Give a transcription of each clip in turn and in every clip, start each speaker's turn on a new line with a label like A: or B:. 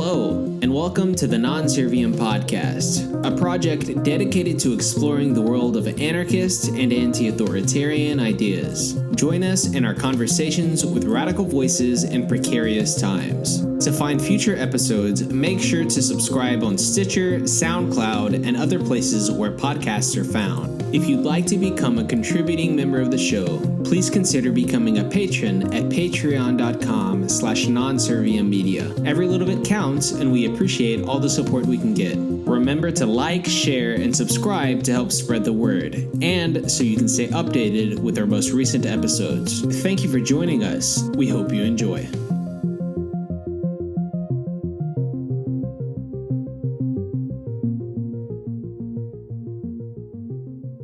A: Hello, and welcome to the Non-Serviam Podcast, a project dedicated to exploring the world of anarchist and anti-authoritarian ideas. Join us in our conversations with radical voices in precarious times. To find future episodes, make sure to subscribe on Stitcher, SoundCloud, and other places where podcasts are found. If you'd like to become a contributing member of the show, please consider becoming a patron at patreon.com/nonserviammedia. Every little bit counts, and we appreciate all the support we can get. Remember to like, share, and subscribe to help spread the word, and so you can stay updated with our most recent episodes. Thank you for joining us. We hope you enjoy.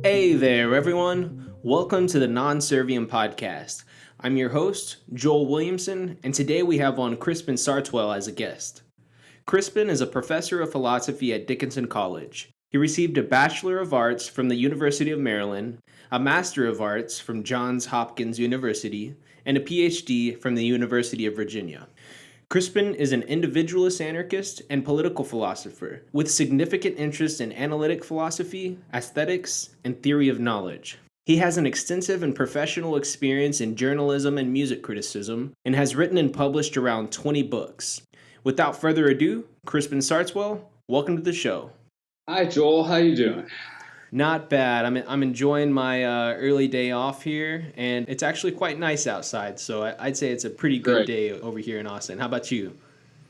A: Hey there, everyone. Welcome to the Non-Serviam Podcast. I'm your host, Joel Williamson, and today we have on Crispin Sartwell as a guest. Crispin is a professor of philosophy at Dickinson College. He received a Bachelor of Arts from the University of Maryland, a Master of Arts from Johns Hopkins University, and a Ph.D. from the University of Virginia. Crispin is an individualist anarchist and political philosopher with significant interest in analytic philosophy, aesthetics, and theory of knowledge. He has an extensive and professional experience in journalism and music criticism and has written and published around 20 books. Without further ado, Crispin Sartwell, welcome to the show.
B: Hi, Joel. How you doing?
A: Not bad. I'm enjoying my early day off here, and it's actually quite nice outside, so I'd say it's a pretty good day over here in Austin. How about you?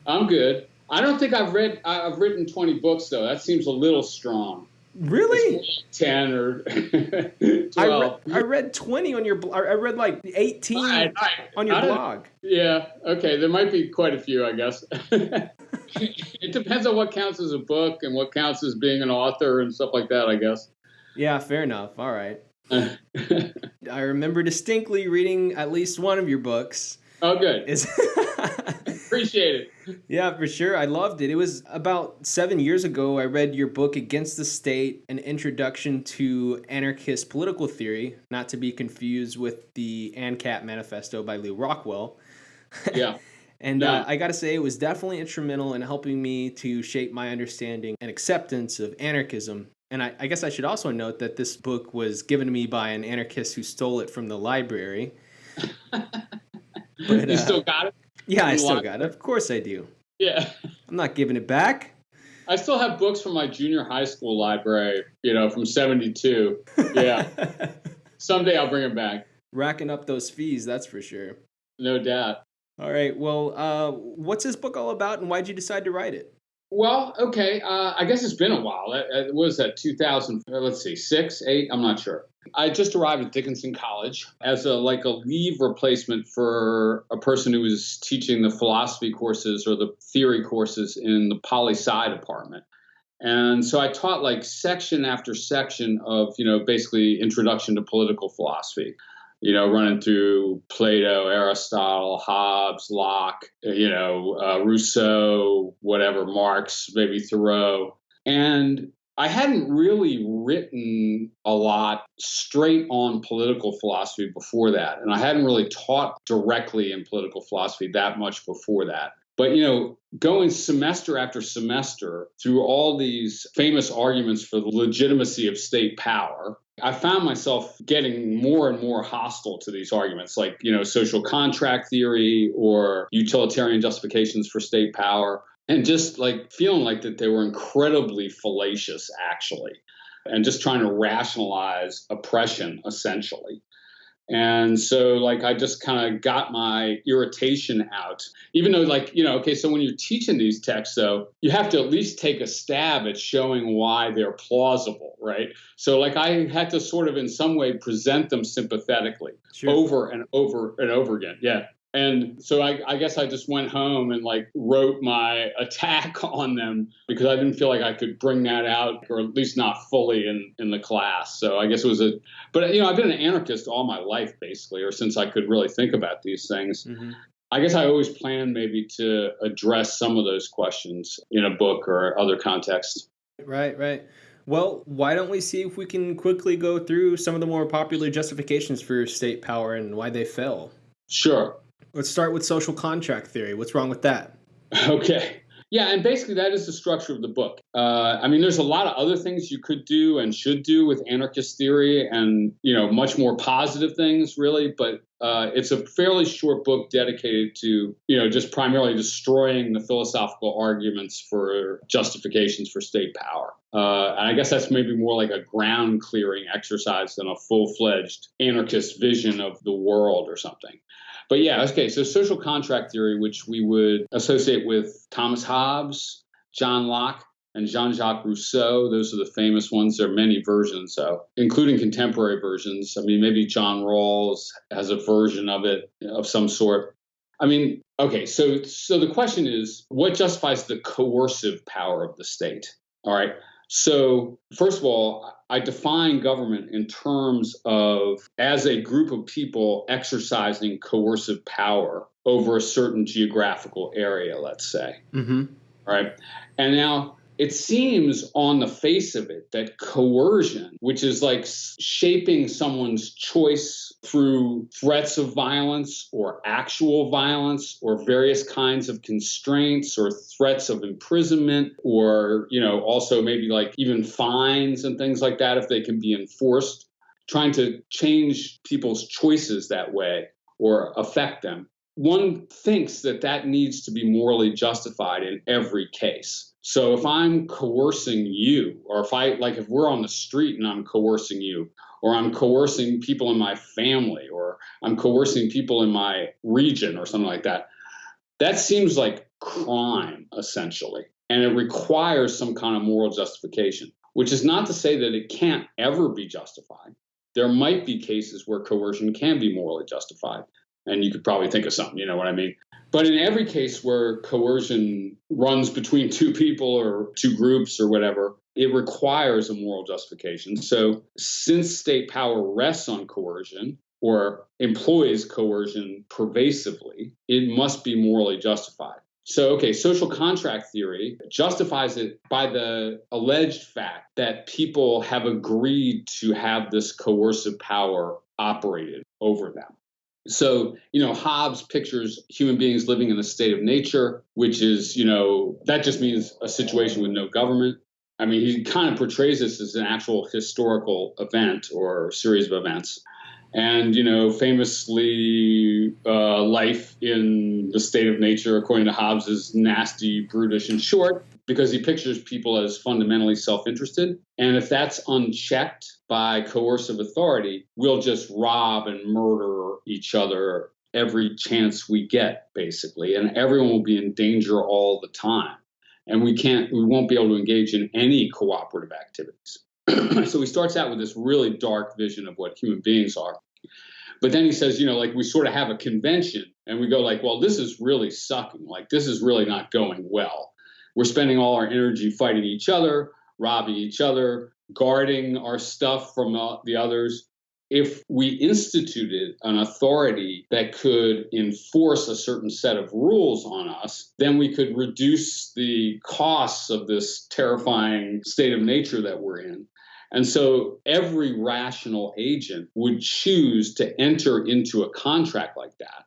B: I'm good. I don't think I've written 20 books, though. That seems a little strong.
A: Really?
B: 10 or 12.
A: I read 20 on your blog. I read like 18 on your blog.
B: Yeah. Okay. There might be quite a few, I guess. It depends on what counts as a book and what counts as being an author and stuff like that, I guess.
A: Yeah, fair enough. All right. I remember distinctly reading at least one of your books.
B: Oh, good. Appreciate it.
A: Yeah, for sure. I loved it. It was about 7 years ago. I read your book, Against the State, An Introduction to Anarchist Political Theory, not to be confused with the ANCAP Manifesto by Lew Rockwell.
B: Yeah.
A: And I got to say, it was definitely instrumental in helping me to shape my understanding and acceptance of anarchism. And I guess I should also note that this book was given to me by an anarchist who stole it from the library.
B: But, you still got it?
A: Yeah, I still got it. Of course I do.
B: Yeah.
A: I'm not giving it back.
B: I still have books from my junior high school library, from 72. Yeah. Someday I'll bring them back.
A: Racking up those fees, that's for sure.
B: No doubt.
A: All right. Well, what's this book all about, and why'd you decide to write it?
B: Well, okay. I guess it's been a while. It was that 2000, 6, 8? I'm not sure. I just arrived at Dickinson College as a leave replacement for a person who was teaching the philosophy courses or the theory courses in the poli-sci department. And so I taught section after section of, basically introduction to political philosophy. Running through Plato, Aristotle, Hobbes, Locke, Rousseau, whatever, Marx, maybe Thoreau. And I hadn't really written a lot straight on political philosophy before that. And I hadn't really taught directly in political philosophy that much before that. But, going semester after semester through all these famous arguments for the legitimacy of state power, I found myself getting more and more hostile to these arguments, social contract theory or utilitarian justifications for state power, and just feeling that they were incredibly fallacious, actually, and just trying to rationalize oppression, essentially. And so, I just kind of got my irritation out, even though, so when you're teaching these texts, though, you have to at least take a stab at showing why they're plausible, right? So, I had to sort of in some way present them sympathetically over and over and over again. Yeah. And so I guess I just went home and wrote my attack on them because I didn't feel like I could bring that out, or at least not fully in the class. So I guess it was but I've been an anarchist all my life, basically, or since I could really think about these things. Mm-hmm. I guess I always planned maybe to address some of those questions in a book or other contexts.
A: Right. Well, why don't we see if we can quickly go through some of the more popular justifications for state power and why they fell?
B: Sure.
A: Let's start with social contract theory. What's wrong with that?
B: Okay. Yeah, and basically that is the structure of the book. I mean, there's a lot of other things you could do and should do with anarchist theory, and much more positive things, really. But it's a fairly short book dedicated to just primarily destroying the philosophical arguments for justifications for state power. And I guess that's maybe more like a ground clearing exercise than a full-fledged anarchist vision of the world or something. But yeah, okay, so social contract theory, which we would associate with Thomas Hobbes, John Locke, and Jean-Jacques Rousseau. Those are the famous ones. There are many versions, including contemporary versions. I mean, maybe John Rawls has a version of it of some sort. I mean, okay, so the question is, what justifies the coercive power of the state? All right. So first of all, I define government in terms of as a group of people exercising coercive power over a certain geographical area, let's say.
A: Mm-hmm.
B: Right. And now it seems on the face of it that coercion, which is like shaping someone's choice through threats of violence or actual violence or various kinds of constraints or threats of imprisonment or, also maybe like even fines and things like that if they can be enforced, trying to change people's choices that way or affect them. One thinks that needs to be morally justified in every case. So if I'm coercing you, or if we're on the street and I'm coercing you, or I'm coercing people in my family, or I'm coercing people in my region or something like that, that seems like crime, essentially. And it requires some kind of moral justification, which is not to say that it can't ever be justified. There might be cases where coercion can be morally justified. And you could probably think of something, you know what I mean? But in every case where coercion runs between two people or two groups or whatever, it requires a moral justification. So since state power rests on coercion or employs coercion pervasively, it must be morally justified. So, okay, social contract theory justifies it by the alleged fact that people have agreed to have this coercive power operated over them. So, Hobbes pictures human beings living in a state of nature, which is, that just means a situation with no government. I mean, he kind of portrays this as an actual historical event or series of events. And, famously, life in the state of nature, according to Hobbes, is nasty, brutish, and short, because he pictures people as fundamentally self-interested. And if that's unchecked by coercive authority, we'll just rob and murder each other every chance we get, basically. And everyone will be in danger all the time. And we won't be able to engage in any cooperative activities. So he starts out with this really dark vision of what human beings are. But then he says, we sort of have a convention and we go like, well, this is really sucking. Like, this is really not going well. We're spending all our energy fighting each other, robbing each other, guarding our stuff from the others. If we instituted an authority that could enforce a certain set of rules on us, then we could reduce the costs of this terrifying state of nature that we're in. And so every rational agent would choose to enter into a contract like that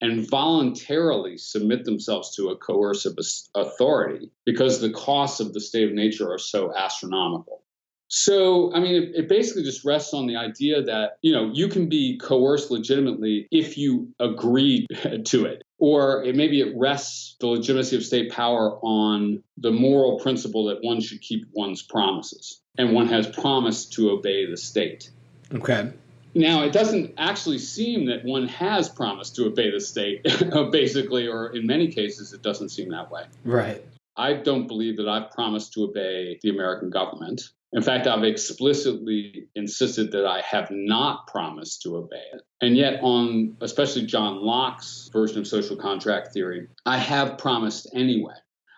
B: and voluntarily submit themselves to a coercive authority because the costs of the state of nature are so astronomical. So, I mean, it basically just rests on the idea that, you can be coerced legitimately if you agree to it. Or maybe it rests the legitimacy of state power on the moral principle that one should keep one's promises. And one has promised to obey the state.
A: Okay.
B: Now, it doesn't actually seem that one has promised to obey the state, basically, or in many cases, it doesn't seem that way.
A: Right. I
B: don't believe that I've promised to obey the American government. In fact, I've explicitly insisted that I have not promised to obey it. And yet on especially John Locke's version of social contract theory, I have promised anyway.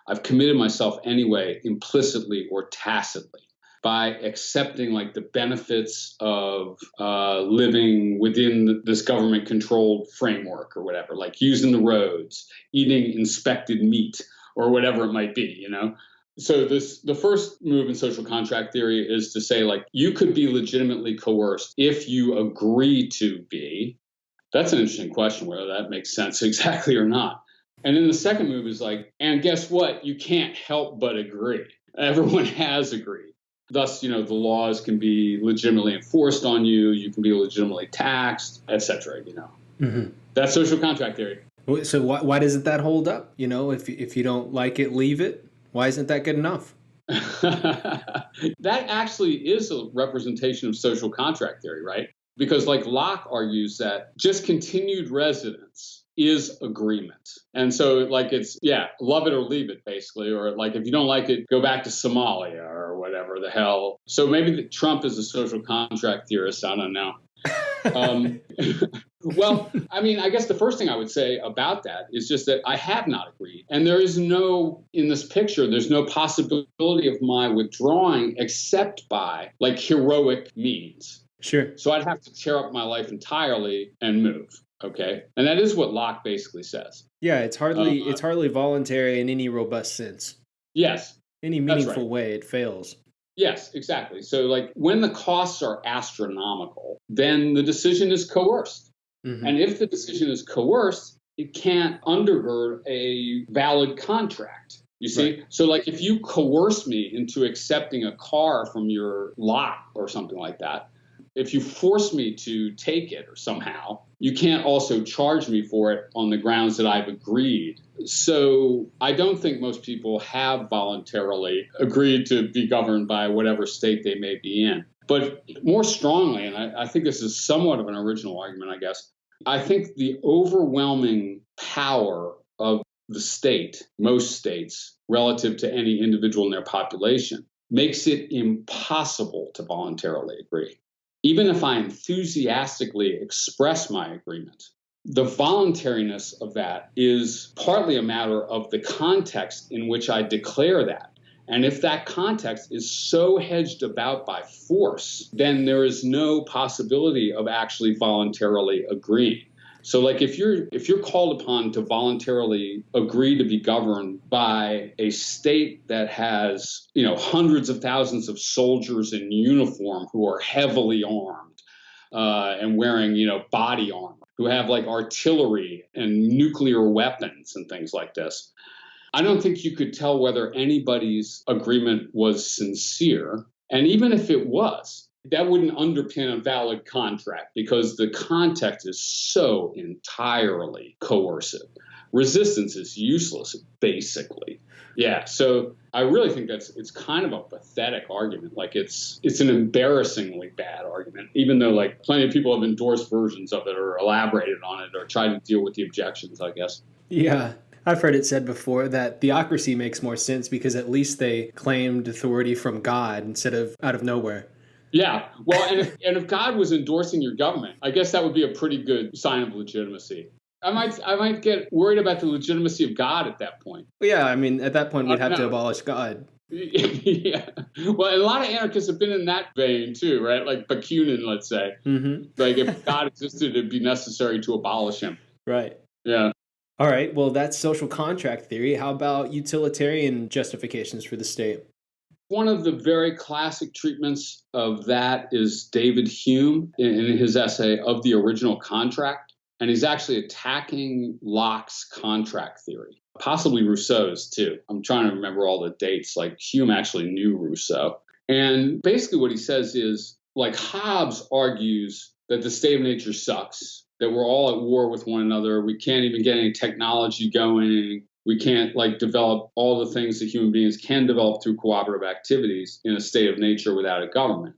B: I've committed myself anyway, implicitly or tacitly, by accepting like the benefits of living within this government-controlled framework or whatever, like using the roads, eating inspected meat, or whatever it might be, So the first move in social contract theory is to say, like, you could be legitimately coerced if you agree to be. That's an interesting question, whether that makes sense exactly or not. And then the second move is like, and guess what? You can't help but agree. Everyone has agreed. Thus, the laws can be legitimately enforced on you. You can be legitimately taxed, etc.
A: Mm-hmm.
B: That's social contract theory.
A: So why doesn't that hold up? If you don't like it, leave it. Why isn't that good enough?
B: That actually is a representation of social contract theory, right? Because like Locke argues that just continued residence is agreement. And so like it's, love it or leave it, basically. Or like if you don't like it, go back to Somalia or whatever the hell. So maybe Trump is a social contract theorist. I don't know. Well, I mean, I guess the first thing I would say about that is just that I have not agreed. And there is in this picture, there's no possibility of my withdrawing except by like heroic means.
A: Sure.
B: So I'd have to tear up my life entirely and move. Okay. And that is what Locke basically says.
A: Yeah, it's hardly voluntary in any robust sense.
B: Yes.
A: Any meaningful way, it fails.
B: Yes, exactly. So like when the costs are astronomical, then the decision is coerced. Mm-hmm. And if the decision is coerced, it can't undergird a valid contract. You see? Right. So like if you coerce me into accepting a car from your lot or something like that, if you force me to take it or somehow, you can't also charge me for it on the grounds that I've agreed. So I don't think most people have voluntarily agreed to be governed by whatever state they may be in. But more strongly, and I think this is somewhat of an original argument, I guess, I think the overwhelming power of the state, most states, relative to any individual in their population, makes it impossible to voluntarily agree. Even if I enthusiastically express my agreement, the voluntariness of that is partly a matter of the context in which I declare that. And if that context is so hedged about by force, then there is no possibility of actually voluntarily agreeing. So like if you're called upon to voluntarily agree to be governed by a state that has, hundreds of thousands of soldiers in uniform who are heavily armed and wearing, body armor, who have like artillery and nuclear weapons and things like this, I don't think you could tell whether anybody's agreement was sincere. And even if it was, that wouldn't underpin a valid contract because the context is so entirely coercive. Resistance is useless, basically. Yeah, so I really think it's kind of a pathetic argument. Like it's an embarrassingly bad argument, even though like plenty of people have endorsed versions of it or elaborated on it or tried to deal with the objections, I guess.
A: Yeah. I've heard it said before that theocracy makes more sense because at least they claimed authority from God instead of out of nowhere.
B: Yeah. Well, and if God was endorsing your government, I guess that would be a pretty good sign of legitimacy. I might get worried about the legitimacy of God at that point.
A: Well, yeah, I mean, at that point, we'd have to abolish God.
B: Yeah. Well, a lot of anarchists have been in that vein too, right? Like Bakunin, let's say. Mm-hmm. Like if God existed, it'd be necessary to abolish him.
A: Right.
B: Yeah.
A: All right. Well, that's social contract theory. How about utilitarian justifications for the state?
B: One of the very classic treatments of that is David Hume in his essay Of the Original Contract. And he's actually attacking Locke's contract theory, possibly Rousseau's too. I'm trying to remember all the dates. Like Hume actually knew Rousseau. And basically what he says is, like Hobbes argues that the state of nature sucks, that we're all at war with one another. We can't even get any technology going. We can't develop all the things that human beings can develop through cooperative activities in a state of nature without a government.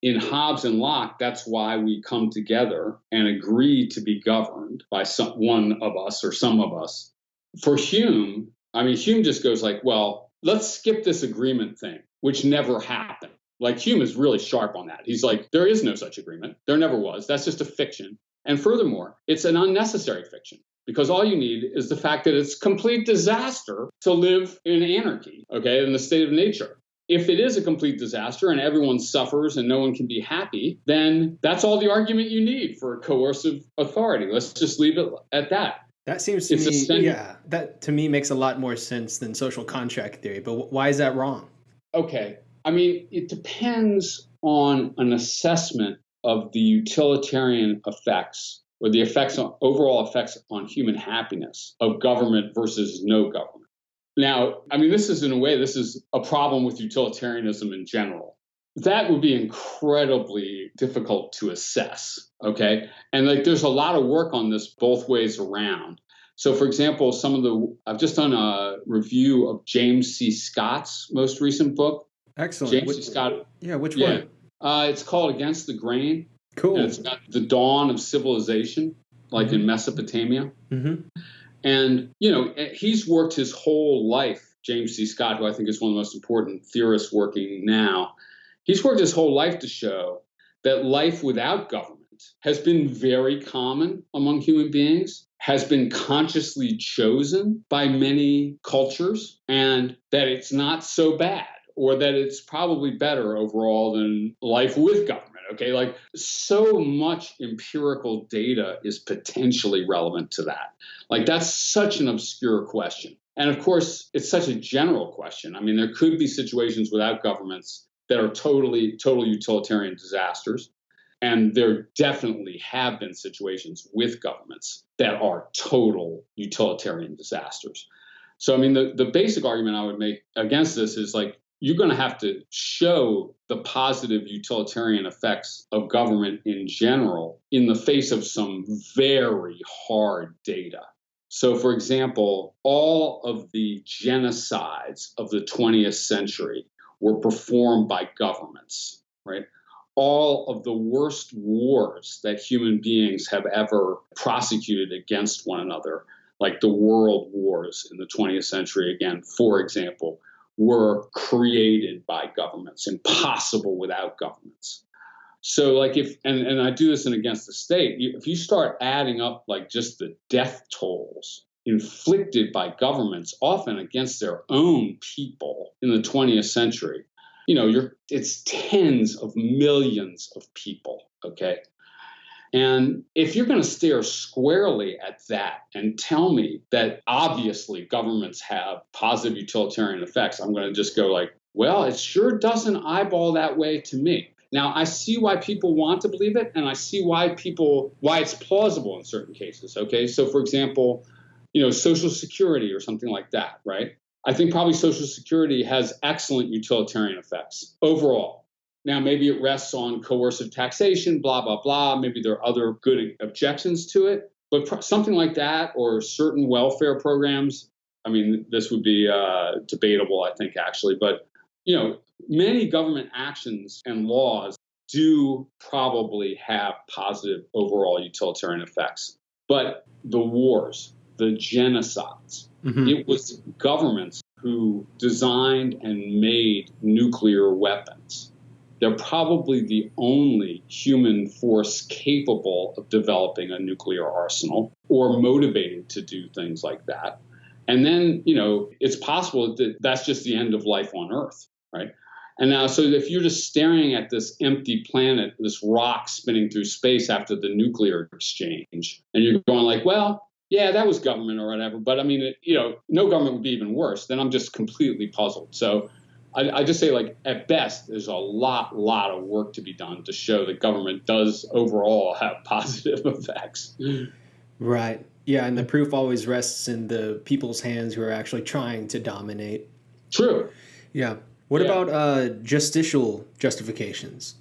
B: In Hobbes and Locke, that's why we come together and agree to be governed by one of us or some of us. For Hume, Hume just goes well, let's skip this agreement thing, which never happened. Like Hume is really sharp on that. He's like, there is no such agreement. There never was. That's just a fiction. And furthermore, it's an unnecessary fiction. Because all you need is the fact that it's complete disaster to live in anarchy, in the state of nature. If it is a complete disaster and everyone suffers and no one can be happy, then that's all the argument you need for coercive authority. Let's just leave it at that.
A: That seems to me, that to me makes a lot more sense than social contract theory. But why is that wrong?
B: Okay. It depends on an assessment of the utilitarian effects or the overall effects on human happiness of government versus no government. Now, I mean, this is a problem with utilitarianism in general. That would be incredibly difficult to assess, okay? And there's a lot of work on this both ways around. So, for example, I've just done a review of James C. Scott's most recent book.
A: Excellent.
B: James C. Scott.
A: Yeah, which one?
B: It's called Against the Grain.
A: Cool.
B: And it's got the dawn of civilization, like in Mesopotamia.
A: Mm-hmm.
B: And, he's worked his whole life, James C. Scott, who I think is one of the most important theorists working now, he's worked his whole life to show that life without government has been very common among human beings, has been consciously chosen by many cultures, and that it's not so bad, or that it's probably better overall than life with government. Okay, so much empirical data is potentially relevant to that. That's such an obscure question. And of course, it's such a general question. I mean, there could be situations without governments that are total utilitarian disasters. And there definitely have been situations with governments that are total utilitarian disasters. So, I mean, the basic argument I would make against this is you're going to have to show the positive utilitarian effects of government in general in the face of some very hard data. So, for example, all of the genocides of the 20th century were performed by governments, right? All of the worst wars that human beings have ever prosecuted against one another, like the world wars in the 20th century, again, for example, were created by governments, impossible without governments. So and I do this in Against the State, if you start adding up just the death tolls inflicted by governments, often against their own people in the 20th century, it's tens of millions of people, okay? And if you're going to stare squarely at that and tell me that obviously governments have positive utilitarian effects, I'm going to just go well, it sure doesn't eyeball that way to me. Now, I see why people want to believe it, and I see why it's plausible in certain cases, okay? So, for example, Social Security or something like that, right? I think probably Social Security has excellent utilitarian effects overall. Now, maybe it rests on coercive taxation, blah, blah, blah. Maybe there are other good objections to it. But something like that, or certain welfare programs, I mean, this would be debatable, I think, actually. But, many government actions and laws do probably have positive overall utilitarian effects. But the wars, the genocides, it was governments who designed and made nuclear weapons. They're probably the only human force capable of developing a nuclear arsenal or motivated to do things like that. And then, it's possible that that's just the end of life on Earth, right? And now, so if you're just staring at this empty planet, this rock spinning through space after the nuclear exchange, and you're going well, yeah, that was government or whatever. But I mean, no government would be even worse. Then I'm just completely puzzled. So I just say, at best, there's a lot of work to be done to show that government does overall have positive effects.
A: Right. Yeah, and the proof always rests in the people's hands who are actually trying to dominate.
B: True.
A: Yeah. What about justicial justifications?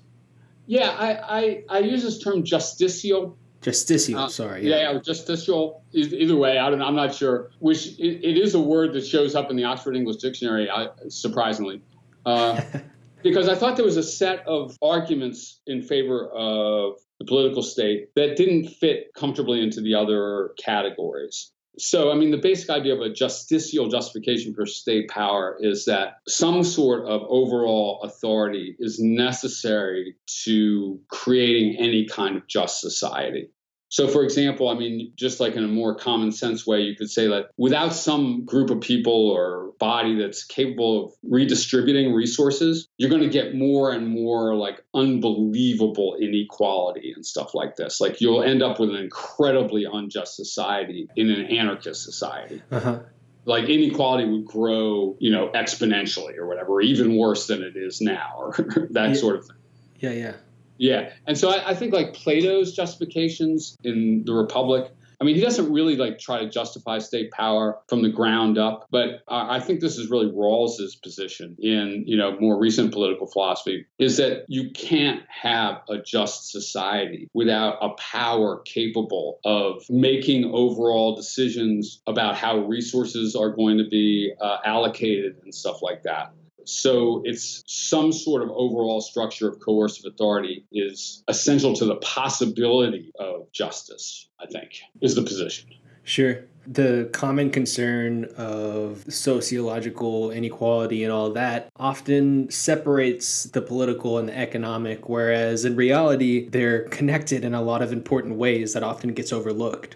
B: Yeah, I use this term justicial.
A: Justicial, sorry.
B: Yeah, justicial. Either way, I'm not sure. Which it is a word that shows up in the Oxford English Dictionary, surprisingly, because I thought there was a set of arguments in favor of the political state that didn't fit comfortably into the other categories. So, I mean, the basic idea of a justicial justification for state power is that some sort of overall authority is necessary to creating any kind of just society. So, for example, I mean, just in a more common sense way, you could say that without some group of people or body that's capable of redistributing resources, you're going to get more and more unbelievable inequality and stuff like this. You'll end up with an incredibly unjust society in an anarchist society.
A: Uh-huh.
B: Inequality would grow, exponentially or whatever, or even worse than it is now, or that sort of thing.
A: Yeah.
B: Yeah. And so I think like Plato's Justifications in the Republic, I mean, he doesn't really like try to justify state power from the ground up, but I think this is really Rawls's position in, more recent political philosophy, is that you can't have a just society without a power capable of making overall decisions about how resources are going to be allocated and stuff like that. So it's some sort of overall structure of coercive authority is essential to the possibility of justice, I think, is the position.
A: Sure. The common concern of sociological inequality and all that often separates the political and the economic, whereas in reality, they're connected in a lot of important ways that often gets overlooked.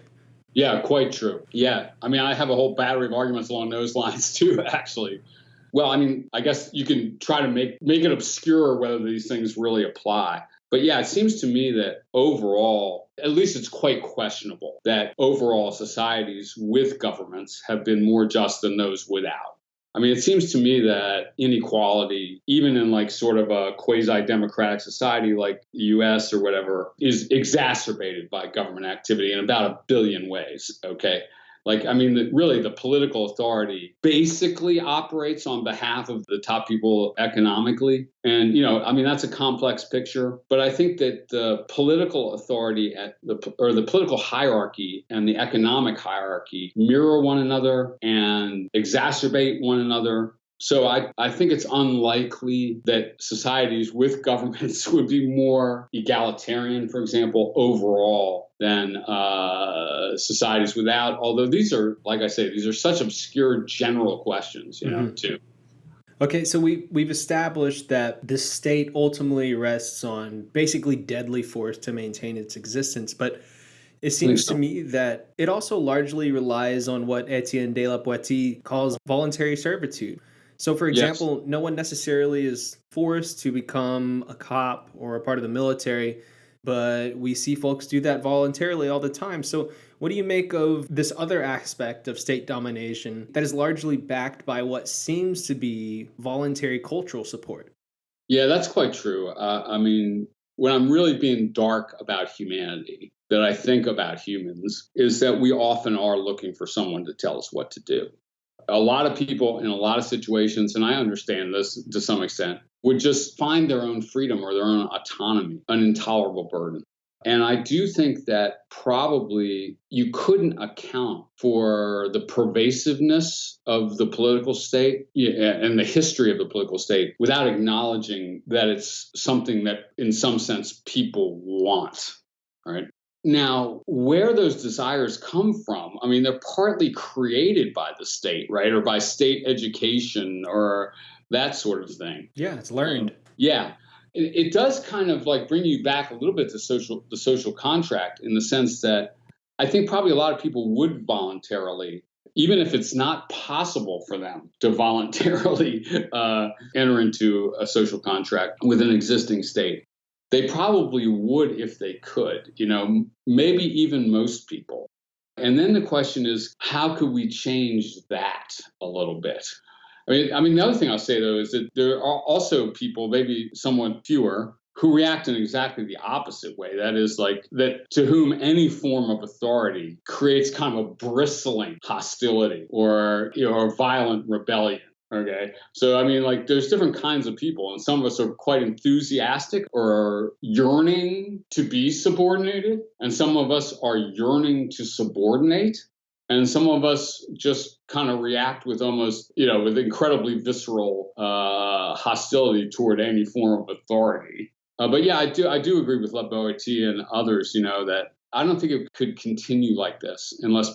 B: Yeah, quite true. Yeah. I mean, I have a whole battery of arguments along those lines too, actually. Well, I mean, I guess you can try to make it obscure whether these things really apply. But yeah, it seems to me that overall, at least it's quite questionable that overall societies with governments have been more just than those without. I mean, it seems to me that inequality, even in like sort of a quasi-democratic society like the US or whatever, is exacerbated by government activity in about 1 billion ways, okay? Like, I mean, really, the political authority basically operates on behalf of the top people economically. And, I mean, that's a complex picture. But I think that the political authority the political hierarchy and the economic hierarchy mirror one another and exacerbate one another. So I think it's unlikely that societies with governments would be more egalitarian, for example, overall than societies without. Although these are, like I say, these are such obscure general questions, too.
A: Okay, so we've established that the state ultimately rests on basically deadly force to maintain its existence, but it seems to me that it also largely relies on what Etienne de la Boétie calls voluntary servitude. So, for example, yes, no one necessarily is forced to become a cop or a part of the military, but we see folks do that voluntarily all the time. So, what do you make of this other aspect of state domination that is largely backed by what seems to be voluntary cultural support?
B: Yeah, that's quite true. I mean, when I'm really being dark about humanity, that I think about humans is that we often are looking for someone to tell us what to do. A lot of people in a lot of situations, and I understand this to some extent, would just find their own freedom or their own autonomy an intolerable burden. And I do think that probably you couldn't account for the pervasiveness of the political state and the history of the political state without acknowledging that it's something that, in some sense, people want, right? Now, where those desires come from, I mean, they're partly created by the state, right? Or by state education or that sort of thing.
A: Yeah, it's learned.
B: Yeah. It does kind of like bring you back a little bit to the social contract in the sense that I think probably a lot of people would voluntarily, even if it's not possible for them to voluntarily enter into a social contract with an existing state. They probably would if they could, maybe even most people. And then the question is, how could we change that a little bit? I mean, the other thing I'll say, though, is that there are also people, maybe somewhat fewer, who react in exactly the opposite way. That is like that to whom any form of authority creates kind of a bristling hostility or, a violent rebellion. Okay. So, I mean, like there's different kinds of people, and some of us are quite enthusiastic or yearning to be subordinated, and some of us are yearning to subordinate. And some of us just kind of react with almost, with incredibly visceral hostility toward any form of authority. But yeah, I do agree with La Boétie and others, that I don't think it could continue like this unless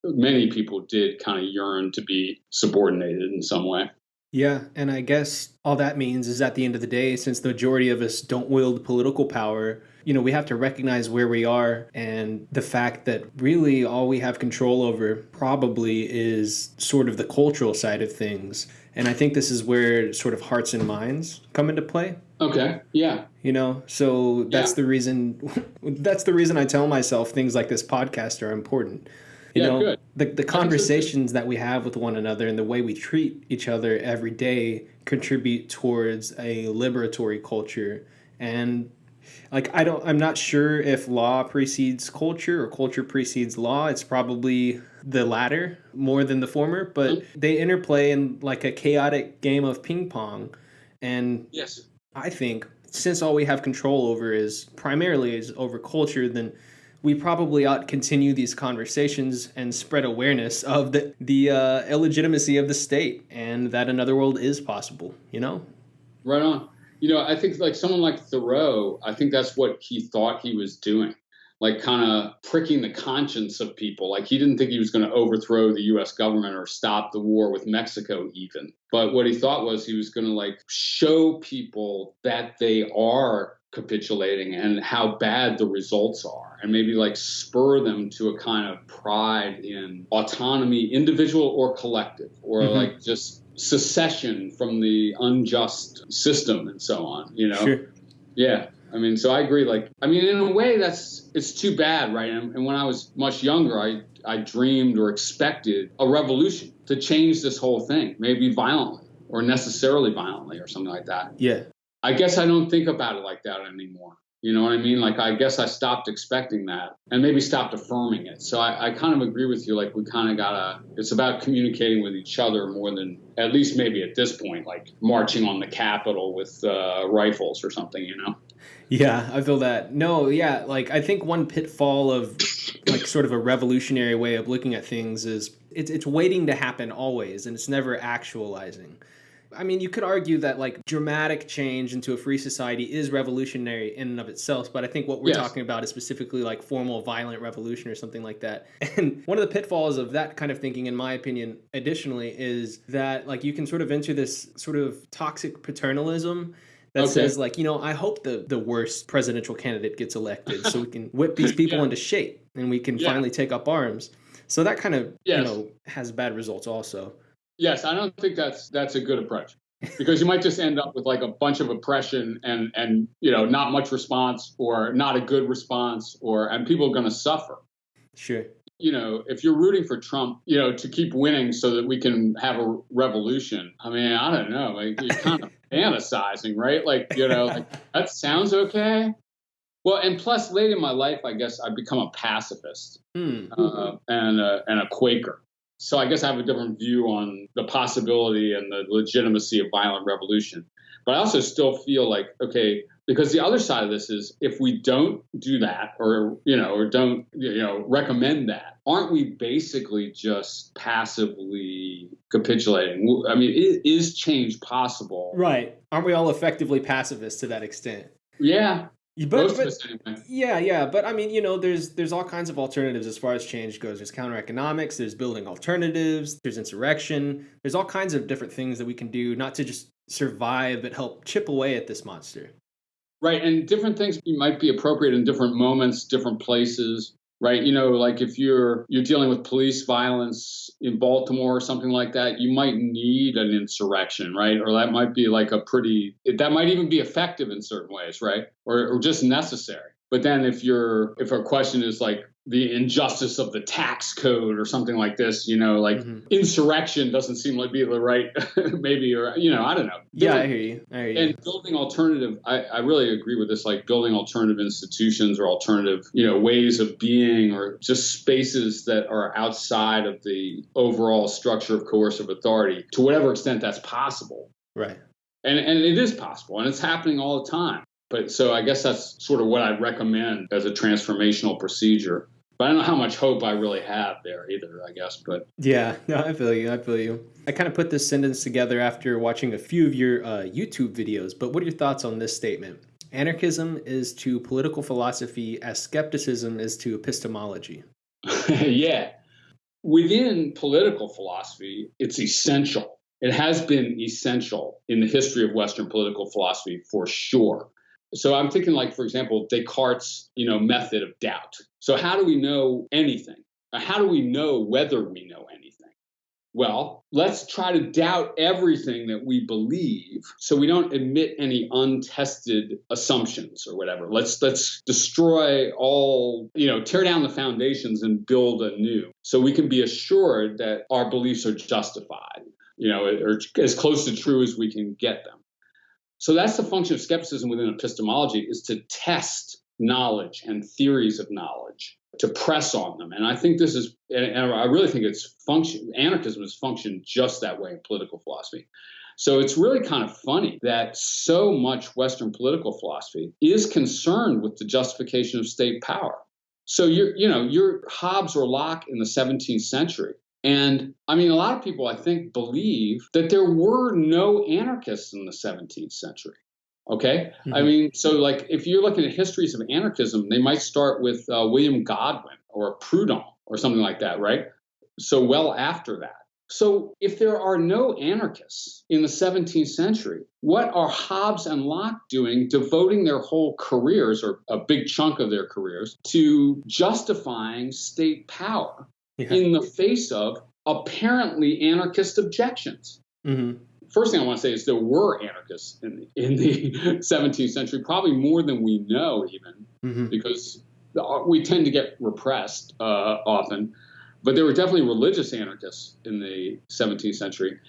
B: many people did kind of yearn to be subordinated in some way.
A: Yeah, and I guess all that means is at the end of the day, since the majority of us don't wield political power, we have to recognize where we are and the fact that really all we have control over probably is sort of the cultural side of things. And I think this is where sort of hearts and minds come into play.
B: Okay. Yeah.
A: So that's the reason I tell myself things like this podcast are important.
B: Good.
A: The conversations that we have with one another and the way we treat each other every day contribute towards a liberatory culture. And I'm not sure if law precedes culture or culture precedes law. It's probably the latter more than the former, but they interplay in like a chaotic game of ping pong. And
B: Yes.
A: I think since all we have control over is primarily is over culture, then we probably ought to continue these conversations and spread awareness of the illegitimacy of the state and that another world is possible, you know?
B: Right on. I think like someone like Thoreau, I think that's what he thought he was doing, like kind of pricking the conscience of people. Like he didn't think he was going to overthrow the US government or stop the war with Mexico even. But what he thought was he was going to like show people that they are capitulating and how bad the results are, and maybe like spur them to a kind of pride in autonomy, individual or collective, or like just secession from the unjust system and so on,
A: Sure.
B: Yeah. I mean, so I agree. Like, I mean, in a way, it's too bad, right? And when I was much younger, I dreamed or expected a revolution to change this whole thing, maybe violently or necessarily violently or something like that.
A: Yeah.
B: I guess I don't think about it like that anymore. You know what I mean? Like, I guess I stopped expecting that and maybe stopped affirming it. So I kind of agree with you. Like, we kind of it's about communicating with each other more than, at least maybe at this point, like marching on the Capitol with rifles or something,
A: Yeah, I feel that. No, yeah, like I think one pitfall of like sort of a revolutionary way of looking at things is it's waiting to happen always and it's never actualizing. I mean, you could argue that like dramatic change into a free society is revolutionary in and of itself, but I think what we're talking about is specifically like formal violent revolution or something like that. And one of the pitfalls of that kind of thinking, in my opinion, additionally, is that like you can sort of enter this sort of toxic paternalism that says like, I hope the worst presidential candidate gets elected so we can whip these people into shape and we can finally take up arms. So that kind of, has bad results also.
B: Yes, I don't think that's a good approach, because you might just end up with like a bunch of oppression and not much response or not a good response, and people are going to suffer.
A: Sure.
B: If you're rooting for Trump, to keep winning so that we can have a revolution, I mean, I don't know, like you're kind of fantasizing, right? Like, like that sounds okay. Well, and plus late in my life, I guess I've become a pacifist and a Quaker. So I guess I have a different view on the possibility and the legitimacy of violent revolution. But I also still feel like, okay, because the other side of this is if we don't do that or don't, recommend that, aren't we basically just passively capitulating? I mean, is change possible?
A: Right. Aren't we all effectively pacifists to that extent?
B: Yeah.
A: But yeah, but I mean, there's all kinds of alternatives as far as change goes. There's counter economics, there's building alternatives, there's insurrection, there's all kinds of different things that we can do, not to just survive, but help chip away at this monster.
B: Right, and different things might be appropriate in different moments, different places. Right, like if you're dealing with police violence in Baltimore or something like that, you might need an insurrection, right? Or that might be like that might even be effective in certain ways, right? Or just necessary. But then if a question is like the injustice of the tax code or something like this, insurrection doesn't seem like be the right, maybe, or, I don't know.
A: Yeah, I hear you.
B: And building alternative, I really agree with this, like building alternative institutions or alternative, ways of being, or just spaces that are outside of the overall structure of coercive authority to whatever extent that's possible.
A: Right.
B: And it is possible, and it's happening all the time. But so I guess that's sort of what I'd recommend as a transformational procedure. But I don't know how much hope I really have there either, I guess. But
A: yeah, no, I feel you. I kind of put this sentence together after watching a few of your YouTube videos. But what are your thoughts on this statement? Anarchism is to political philosophy as skepticism is to epistemology.
B: Yeah. Within political philosophy, it's essential. It has been essential in the history of Western political philosophy for sure. So I'm thinking, like, for example, Descartes' method of doubt. So how do we know anything? How do we know whether we know anything? Well, let's try to doubt everything that we believe so we don't admit any untested assumptions or whatever. Let's destroy all, tear down the foundations and build anew so we can be assured that our beliefs are justified, or as close to true as we can get them. So that's the function of skepticism within epistemology, is to test knowledge and theories of knowledge, to press on them. And I think this is, and I really think anarchism is functioned just that way in political philosophy. So it's really kind of funny that so much Western political philosophy is concerned with the justification of state power. So you're Hobbes or Locke in the 17th century. And I mean, a lot of people, I think, believe that there were no anarchists in the 17th century. Okay. Mm-hmm. I mean, so like if you're looking at histories of anarchism, they might start with William Godwin or Proudhon or something like that, right? So well after that. So if there are no anarchists in the 17th century, what are Hobbes and Locke doing, devoting their whole careers, or a big chunk of their careers, to justifying state power in the face of apparently anarchist objections? Mm-hmm. First thing I want to say is there were anarchists in the 17th century, probably more than we know even, because we tend to get repressed often. But there were definitely religious anarchists in the 17th century.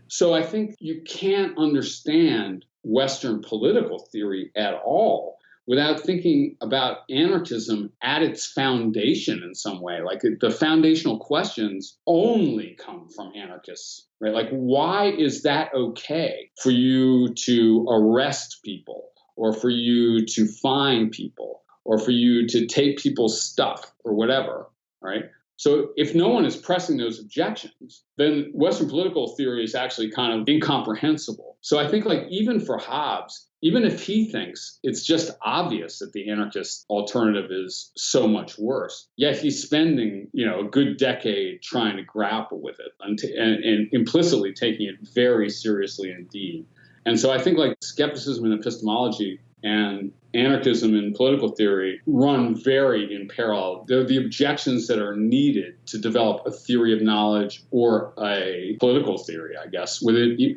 B: So I think you can't understand Western political theory at all without thinking about anarchism at its foundation in some way. Like the foundational questions only come from anarchists, right? Like, why is that okay for you to arrest people, or for you to fine people, or for you to take people's stuff or whatever, right? So if no one is pressing those objections, then Western political theory is actually kind of incomprehensible. So I think, like, even for Hobbes, even if he thinks it's just obvious that the anarchist alternative is so much worse, yet he's spending, a good decade trying to grapple with it and implicitly taking it very seriously indeed. And so I think, like, skepticism in epistemology and anarchism in political theory run very in parallel. They're the objections that are needed to develop a theory of knowledge or a political theory, I guess,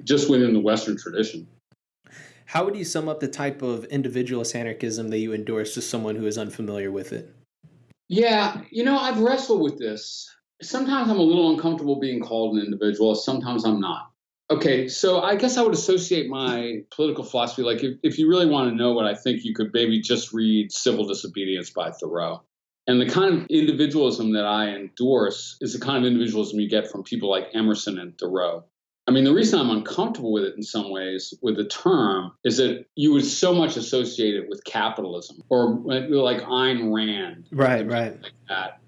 B: just within the Western tradition.
A: How would you sum up the type of individualist anarchism that you endorse to someone who is unfamiliar with it?
B: Yeah, I've wrestled with this. Sometimes I'm a little uncomfortable being called an individualist. Sometimes I'm not. Okay, so I guess I would associate my political philosophy, like if you really want to know what I think, you could maybe just read Civil Disobedience by Thoreau. And the kind of individualism that I endorse is the kind of individualism you get from people like Emerson and Thoreau. I mean, the reason I'm uncomfortable with it in some ways, with the term, is that you would so much associate it with capitalism, or like Ayn Rand.
A: Right.
B: Like that.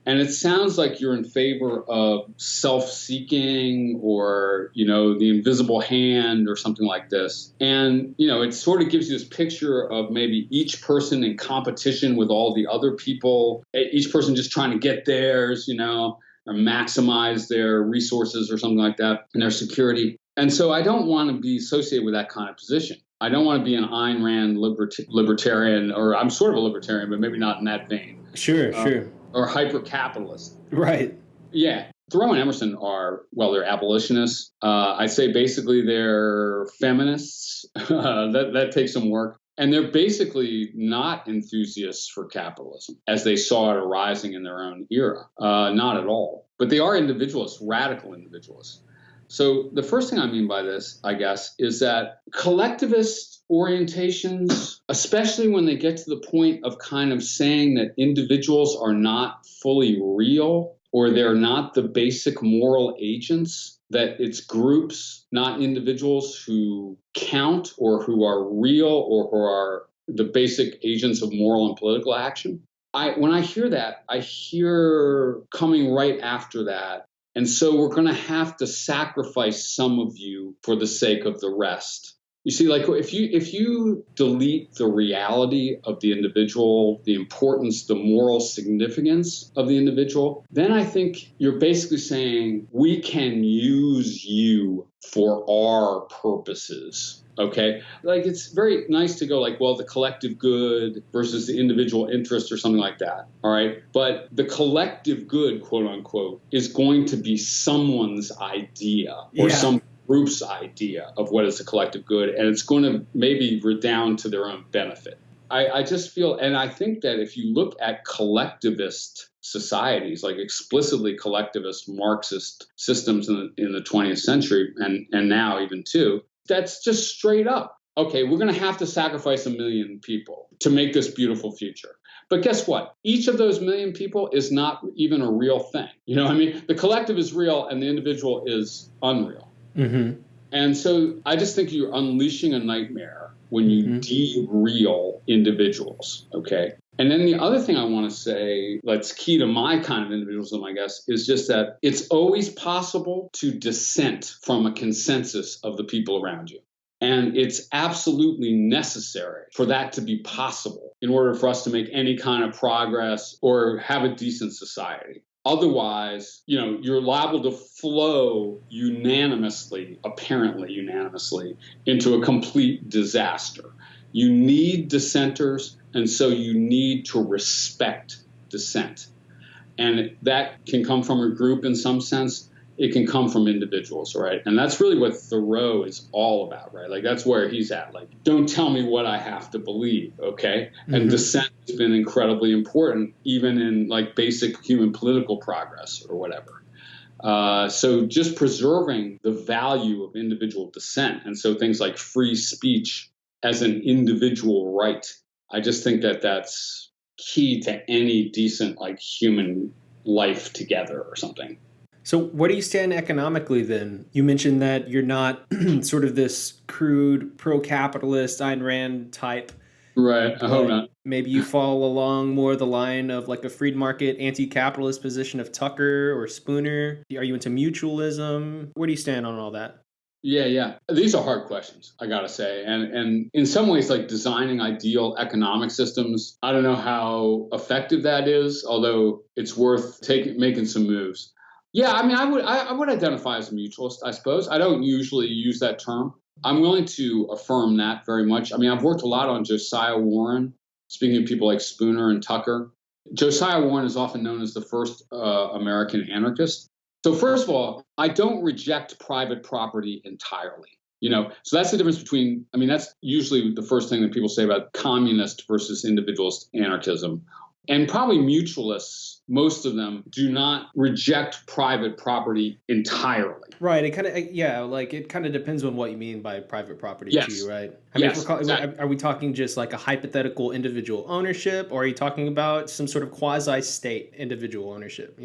B: And it sounds like you're in favor of self-seeking, or, the invisible hand or something like this. And, it sort of gives you this picture of maybe each person in competition with all the other people, each person just trying to get theirs, or maximize their resources or something like that, and their security. And so I don't want to be associated with that kind of position. I don't want to be an Ayn Rand libertarian, or I'm sort of a libertarian, but maybe not in that vein.
A: Sure.
B: Or hyper-capitalist.
A: Right.
B: Yeah. Thoreau and Emerson they're abolitionists. I'd say basically they're feminists. That takes some work. And they're basically not enthusiasts for capitalism as they saw it arising in their own era. Not at all. But they are individualists, radical individualists. So the first thing I mean by this, I guess, is that collectivist orientations, especially when they get to the point of kind of saying that individuals are not fully real, or they're not the basic moral agents, that it's groups, not individuals, who count, or who are real, or who are the basic agents of moral and political action. When I hear that, I hear coming right after that, and so we're going to have to sacrifice some of you for the sake of the rest. You see, like if you delete the reality of the individual, the importance, the moral significance of the individual, then I think you're basically saying we can use you for our purposes. Okay, like it's very nice to go like, well, the collective good versus the individual interest or something like that. All right. But the collective good, quote unquote, is going to be someone's idea, or some group's idea of what is the collective good. And it's going to maybe redound to their own benefit. I just feel, and I think that if you look at collectivist societies, like explicitly collectivist Marxist systems in the 20th century, and now even too, that's just straight up okay, we're going to have to sacrifice 1 million people to make this beautiful future. But guess what? Each of those 1 million people is not even a real thing. You know what I mean? The collective is real and the individual is unreal.
A: Mm-hmm.
B: And so I just think you're unleashing a nightmare when you de-real individuals, okay? And then the other thing I want to say, that's key to my kind of individualism, I guess, is just that it's always possible to dissent from a consensus of the people around you. And it's absolutely necessary for that to be possible in order for us to make any kind of progress or have a decent society. Otherwise, you're liable to flow unanimously, apparently unanimously, into a complete disaster. You need dissenters, and so you need to respect dissent. And that can come from a group in some sense. It can come from individuals, right? And that's really what Thoreau is all about, right? Like, that's where he's at. Like, don't tell me what I have to believe, okay? And dissent has been incredibly important, even in, like, basic human political progress or whatever. So just preserving the value of individual dissent, and so things like free speech as an individual right, I just think that that's key to any decent, like, human life together or something.
A: So where do you stand economically then? You mentioned that you're not sort of this crude pro-capitalist Ayn Rand type.
B: Right, I hope not.
A: Maybe you fall along more the line of like a freed market anti-capitalist position of Tucker or Spooner. Are you into mutualism? Where do you stand on all that?
B: Yeah. These are hard questions, I gotta say. And in some ways, like designing ideal economic systems, I don't know how effective that is, although it's worth making some moves. Yeah, I mean, I would identify as a mutualist, I suppose. I don't usually use that term. I'm willing to affirm that very much. I mean, I've worked a lot on Josiah Warren, speaking of people like Spooner and Tucker. Josiah Warren is often known as the first American anarchist. So first of all, I don't reject private property entirely. So that's the difference between, I mean, that's usually the first thing that people say about communist versus individualist anarchism. And probably mutualists, most of them, do not reject private property entirely.
A: Right. It kind of depends on what you mean by private property too, right? I mean,
B: exactly.
A: Are we talking just like a hypothetical individual ownership, or are you talking about some sort of quasi-state individual ownership,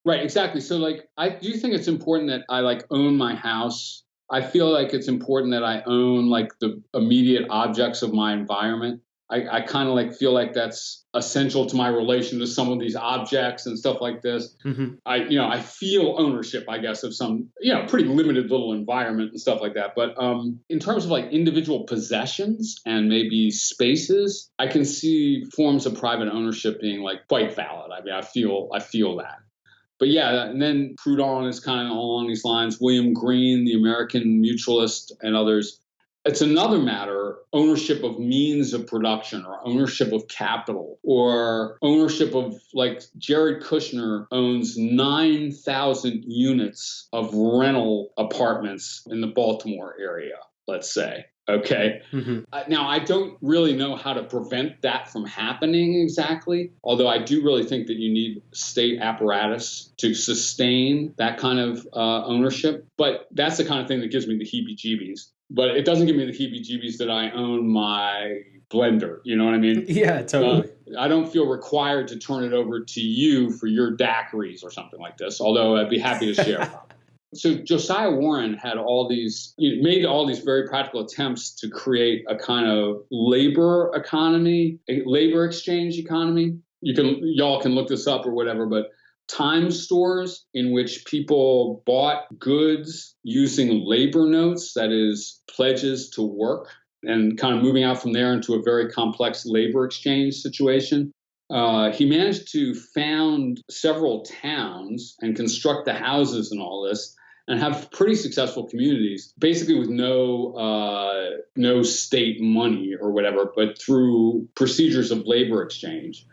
B: Right, exactly. So, like, I do think it's important that I, like, own my house. I feel like it's important that I own, like, the immediate objects of my environment. I kind of like feel like that's essential to my relation to some of these objects and stuff like this. I feel ownership, I guess, of some, pretty limited little environment and stuff like that. But in terms of like individual possessions and maybe spaces, I can see forms of private ownership being like quite valid. I mean, I feel that. But yeah, and then Proudhon is kind of along these lines. William Green, the American mutualist, and others. It's another matter, ownership of means of production or ownership of capital or ownership of, like, Jared Kushner owns 9,000 units of rental apartments in the Baltimore area, let's say. Okay. Now, I don't really know how to prevent that from happening exactly, although I do really think that you need state apparatus to sustain that kind of ownership. But that's the kind of thing that gives me the heebie-jeebies. But it doesn't give me the heebie-jeebies that I own my blender. You know what I mean?
A: Yeah, totally.
B: I don't feel required to turn it over to you for your daiquiris or something like this, although I'd be happy to share. So Josiah Warren had made all these very practical attempts to create a kind of labor economy, a labor exchange economy. Y'all can look this up or whatever, but time stores in which people bought goods using labor notes, that is, pledges to work, and kind of moving out from there into a very complex labor exchange situation. He managed to found several towns and construct the houses and all this, and have pretty successful communities, basically with no state money or whatever, but through procedures of labor exchange.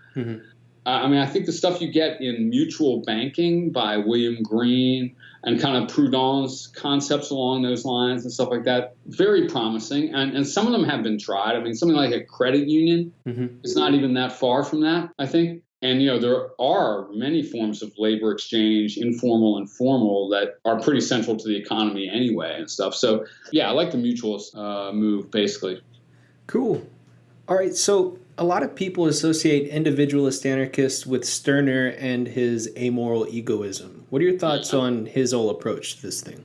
B: I mean, I think the stuff you get in Mutual Banking by William Green and kind of Proudhon's concepts along those lines and stuff like that, very promising. And some of them have been tried. I mean, something like a credit union is not even that far from that, I think. And, there are many forms of labor exchange, informal and formal, that are pretty central to the economy anyway and stuff. So, yeah, I like the mutualist move, basically.
A: Cool. All right, so a lot of people associate individualist anarchists with Stirner and his amoral egoism. What are your thoughts on his whole approach to this thing?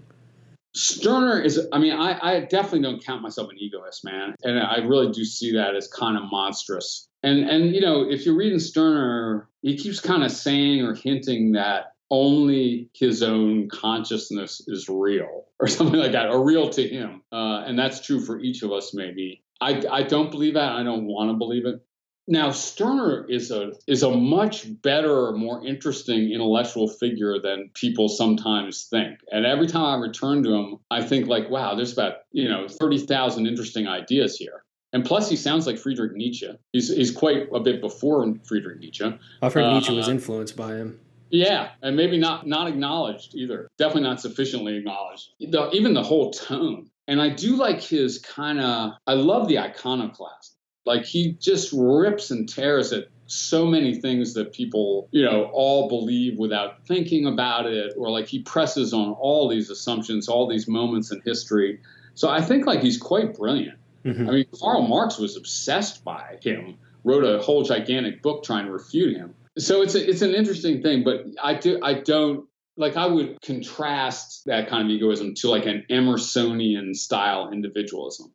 B: Stirner is, I definitely don't count myself an egoist, man. And I really do see that as kind of monstrous. And if you're reading Stirner, he keeps kind of saying or hinting that only his own consciousness is real or something like that, or real to him. And that's true for each of us, maybe. I don't believe that. I don't want to believe it. Now, Stirner is a much better, more interesting intellectual figure than people sometimes think. And every time I return to him, I think like, wow, there's about 30,000 interesting ideas here. And plus, he sounds like Friedrich Nietzsche. He's quite a bit before Friedrich Nietzsche.
A: I've heard Nietzsche was influenced by him.
B: Yeah, and maybe not acknowledged either. Definitely not sufficiently acknowledged. Even the whole tone. And I do like his I love the iconoclast. Like, he just rips and tears at so many things that people, all believe without thinking about it, or like he presses on all these assumptions, all these moments in history. So I think like he's quite brilliant. Mm-hmm. I mean, Karl Marx was obsessed by him, wrote a whole gigantic book trying to refute him. So it's an interesting thing, but I would contrast that kind of egoism to like an Emersonian style individualism.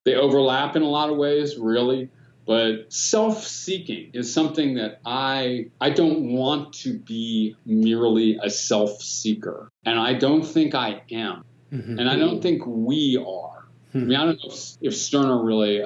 B: They overlap in a lot of ways, really, but self-seeking is something that I don't want to be merely a self-seeker, and I don't think I am, and I don't think we are. I mean, I don't know if Stirner really,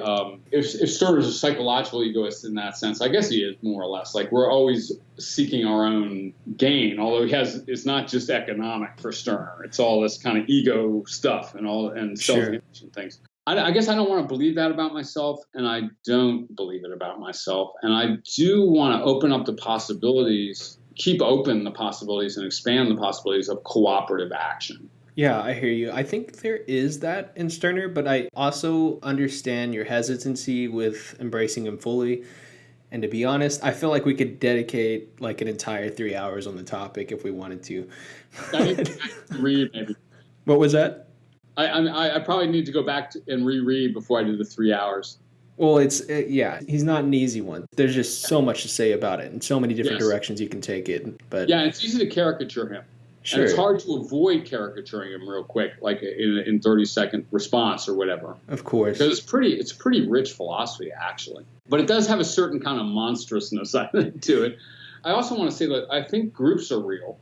B: if Stirner is a psychological egoist in that sense. I guess he is, more or less. Like, we're always seeking our own gain, although it's not just economic for Stirner. It's all this kind of ego stuff and self-image and things. I guess I don't want to believe that about myself, and I don't believe it about myself. And I do want to open up the possibilities, keep open the possibilities, and expand the possibilities of cooperative action.
A: Yeah, I hear you. I think there is that in Stirner, but I also understand your hesitancy with embracing him fully. And to be honest, I feel like we could dedicate like an entire 3 hours on the topic if we wanted to.
B: I need to read, maybe.
A: What was that?
B: I probably need to go back and reread before I do the 3 hours.
A: Well, he's not an easy one. There's just so much to say about it and so many different directions you can take it. But
B: yeah, it's easy to caricature him.
A: Sure.
B: And it's hard to avoid caricaturing him real quick, like in 30-second response or whatever.
A: Of course.
B: Because it's pretty rich philosophy, actually. But it does have a certain kind of monstrousness, I think, to it. I also want to say that I think groups are real.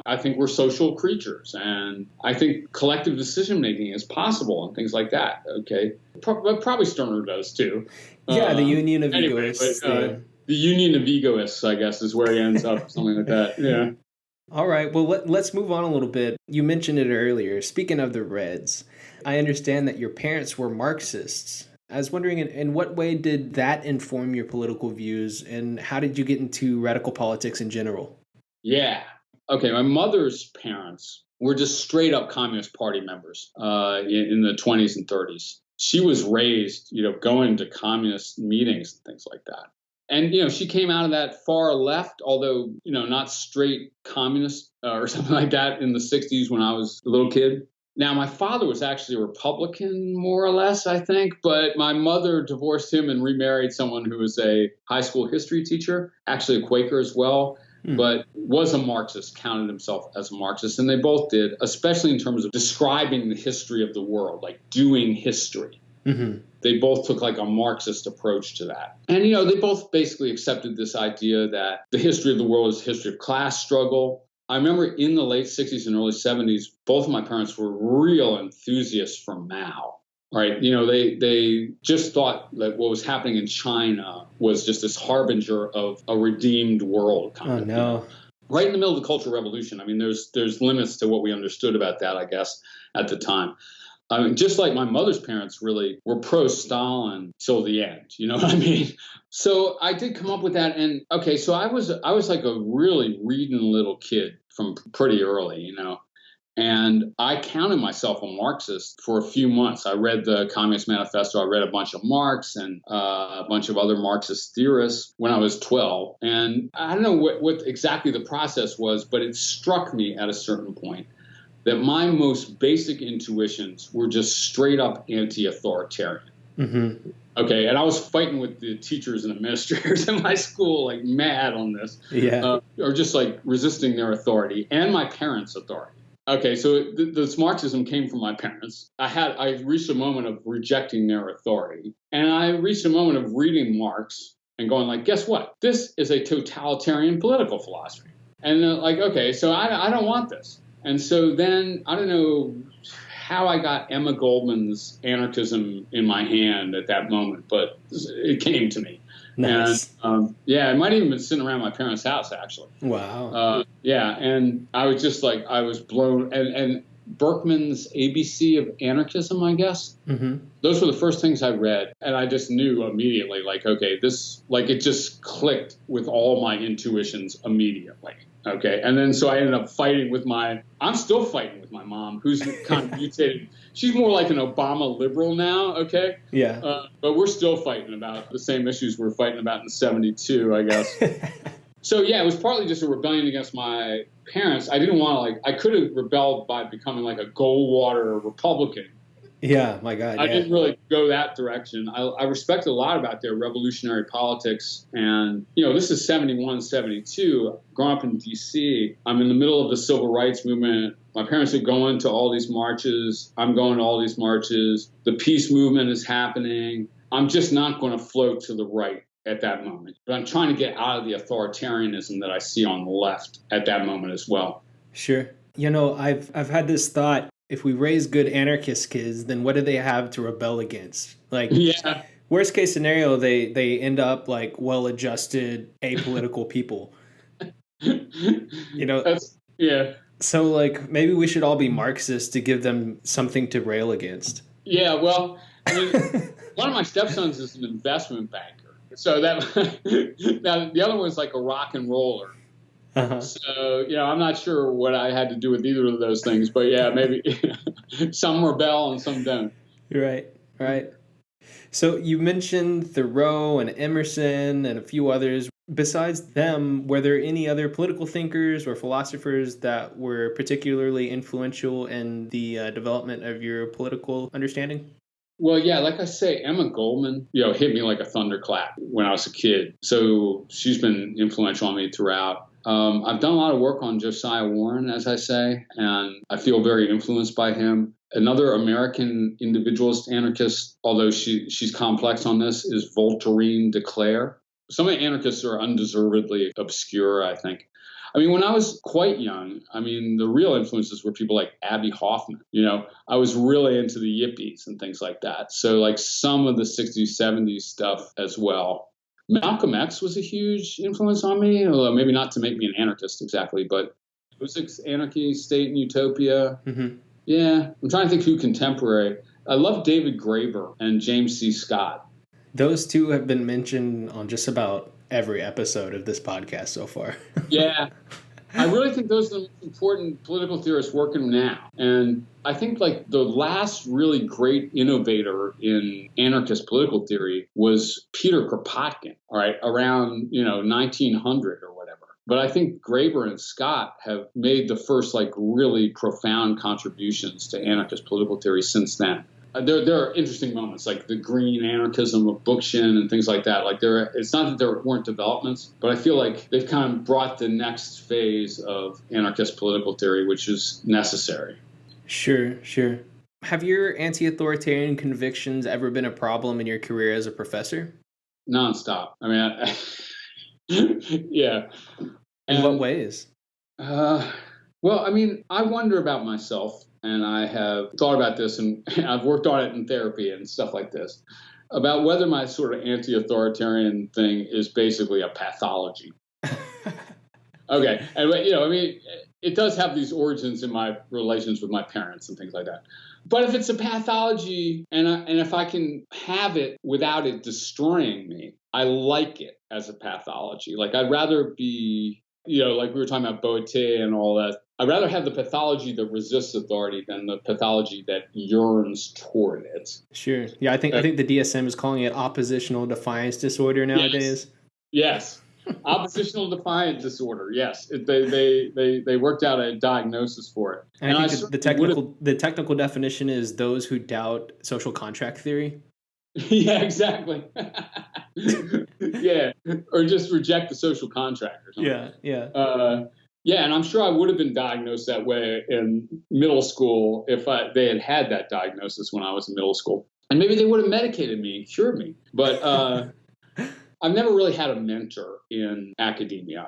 B: I think we're social creatures, and I think collective decision-making is possible and things like that, okay? But probably Stirner does, too.
A: Yeah, the union of egoists.
B: The union of egoists, I guess, is where he ends up, something like that, yeah.
A: All right, well, let's move on a little bit. You mentioned it earlier. Speaking of the Reds, I understand that your parents were Marxists. I was wondering, in what way did that inform your political views, and how did you get into radical politics in general?
B: Yeah. Okay, my mother's parents were just straight up Communist Party members in the 20s and 30s. She was raised, going to communist meetings and things like that. And, she came out of that far left, although, not straight communist or something like that in the 60s when I was a little kid. Now, my father was actually a Republican, more or less, I think, but my mother divorced him and remarried someone who was a high school history teacher, actually a Quaker as well, but was a Marxist, counted himself as a Marxist, and they both did, especially in terms of describing the history of the world, like doing history. Mm-hmm. They both took like a Marxist approach to that. And, they both basically accepted this idea that the history of the world is a history of class struggle. I remember in the late 60s and early 70s, both of my parents were real enthusiasts for Mao, right? They just thought that what was happening in China was just this harbinger of a redeemed world.
A: Oh, no.
B: Right in the middle of the Cultural Revolution. I mean, there's limits to what we understood about that, I guess, at the time. I mean, just like my mother's parents really were pro-Stalin till the end, you know what I mean? So I did come up with that. And okay, so I was like a really reading little kid from pretty early, And I counted myself a Marxist for a few months. I read the Communist Manifesto. I read a bunch of Marx and a bunch of other Marxist theorists when I was 12. And I don't know what exactly the process was, but it struck me at a certain point that my most basic intuitions were just straight up anti-authoritarian.
A: Mm-hmm.
B: Okay, and I was fighting with the teachers and administrators in my school, like mad on this, or just like resisting their authority and my parents' authority. Okay, so this Marxism came from my parents. I reached a moment of rejecting their authority, and I reached a moment of reading Marx and going like, guess what? This is a totalitarian political philosophy. And like, okay, so I don't want this. And so then I don't know how I got Emma Goldman's Anarchism in my hand at that moment, but it came to me.
A: Nice.
B: And it might even been sitting around my parents' house, actually.
A: Wow.
B: And I was just like, I was blown. And Berkman's ABC of Anarchism, I guess.
A: Mm-hmm.
B: Those were the first things I read. And I just knew immediately, like, okay, it just clicked with all my intuitions immediately. Okay. And then so I ended up I'm still fighting with my mom, who's kind of mutated. She's more like an Obama liberal now. Okay.
A: Yeah.
B: But we're still fighting about the same issues we were fighting about in 1972, I guess. So, yeah, it was partly just a rebellion against my parents. I didn't want to, I could have rebelled by becoming like a Goldwater Republican.
A: Yeah, my God.
B: I didn't really go that direction. I respect a lot about their revolutionary politics. And, this is 71, 72. Growing up in D.C., I'm in the middle of the civil rights movement. My parents are going to all these marches. I'm going to all these marches. The peace movement is happening. I'm just not going to float to the right at that moment. But I'm trying to get out of the authoritarianism that I see on the left at that moment as well.
A: Sure. I've had this thought. If we raise good anarchist kids, then what do they have to rebel against? Like, worst case scenario, they end up like well-adjusted, apolitical people. So like maybe we should all be Marxists to give them something to rail against.
B: Yeah, well, I mean, one of my stepsons is an investment banker. So now the other one's like a rock and roller.
A: Uh-huh.
B: So, I'm not sure what I had to do with either of those things, but yeah, maybe some rebel and some don't.
A: Right. So you mentioned Thoreau and Emerson and a few others. Besides them, were there any other political thinkers or philosophers that were particularly influential in the development of your political understanding?
B: Well, yeah, like I say, Emma Goldman, hit me like a thunderclap when I was a kid. So she's been influential on me throughout. I've done a lot of work on Josiah Warren, as I say, and I feel very influenced by him. Another American individualist anarchist, although she's complex on this, is Voltairine de Cleyre. Some of the anarchists are undeservedly obscure, I think. I mean, when I was quite young, the real influences were people like Abby Hoffman. I was really into the yippies and things like that. So like some of the 60s, 70s stuff as well. Malcolm X was a huge influence on me, although maybe not to make me an anarchist exactly, but it was Anarchy, State, and Utopia.
A: Mm-hmm.
B: Yeah, I'm trying to think who contemporary. I love David Graeber and James C. Scott.
A: Those two have been mentioned on just about every episode of this podcast so far.
B: Yeah. I really think those are the most important political theorists working now. And I think like the last really great innovator in anarchist political theory was Peter Kropotkin, all right, around, 1900 or whatever. But I think Graeber and Scott have made the first like really profound contributions to anarchist political theory since then. There are interesting moments like the green anarchism of Bookchin and things like that. Like it's not that there weren't developments, but I feel like they've kind of brought the next phase of anarchist political theory, which is necessary.
A: Sure. Have your anti-authoritarian convictions ever been a problem in your career as a professor?
B: Nonstop. Yeah.
A: In what ways?
B: Well, I wonder about myself. And I have thought about this, and I've worked on it in therapy and stuff like this, about whether my sort of anti-authoritarian thing is basically a pathology. Okay. And, it does have these origins in my relations with my parents and things like that. But if it's a pathology, and if I can have it without it destroying me, I like it as a pathology. Like, I'd rather be... like we were talking about Boete and all that I'd rather have the pathology that resists authority than the pathology that yearns toward it.
A: Sure. Yeah, I think the DSM is calling it oppositional defiance disorder nowadays.
B: Yes. Oppositional defiant disorder. Yes. They worked out a diagnosis for it.
A: And I think the technical definition is those who doubt social contract theory.
B: Yeah, exactly. Yeah. Or just reject the social contract or something.
A: Yeah.
B: Yeah, and I'm sure I would have been diagnosed that way in middle school if they had had that diagnosis when I was in middle school. And maybe they would have medicated me and cured me. But I've never really had a mentor in academia.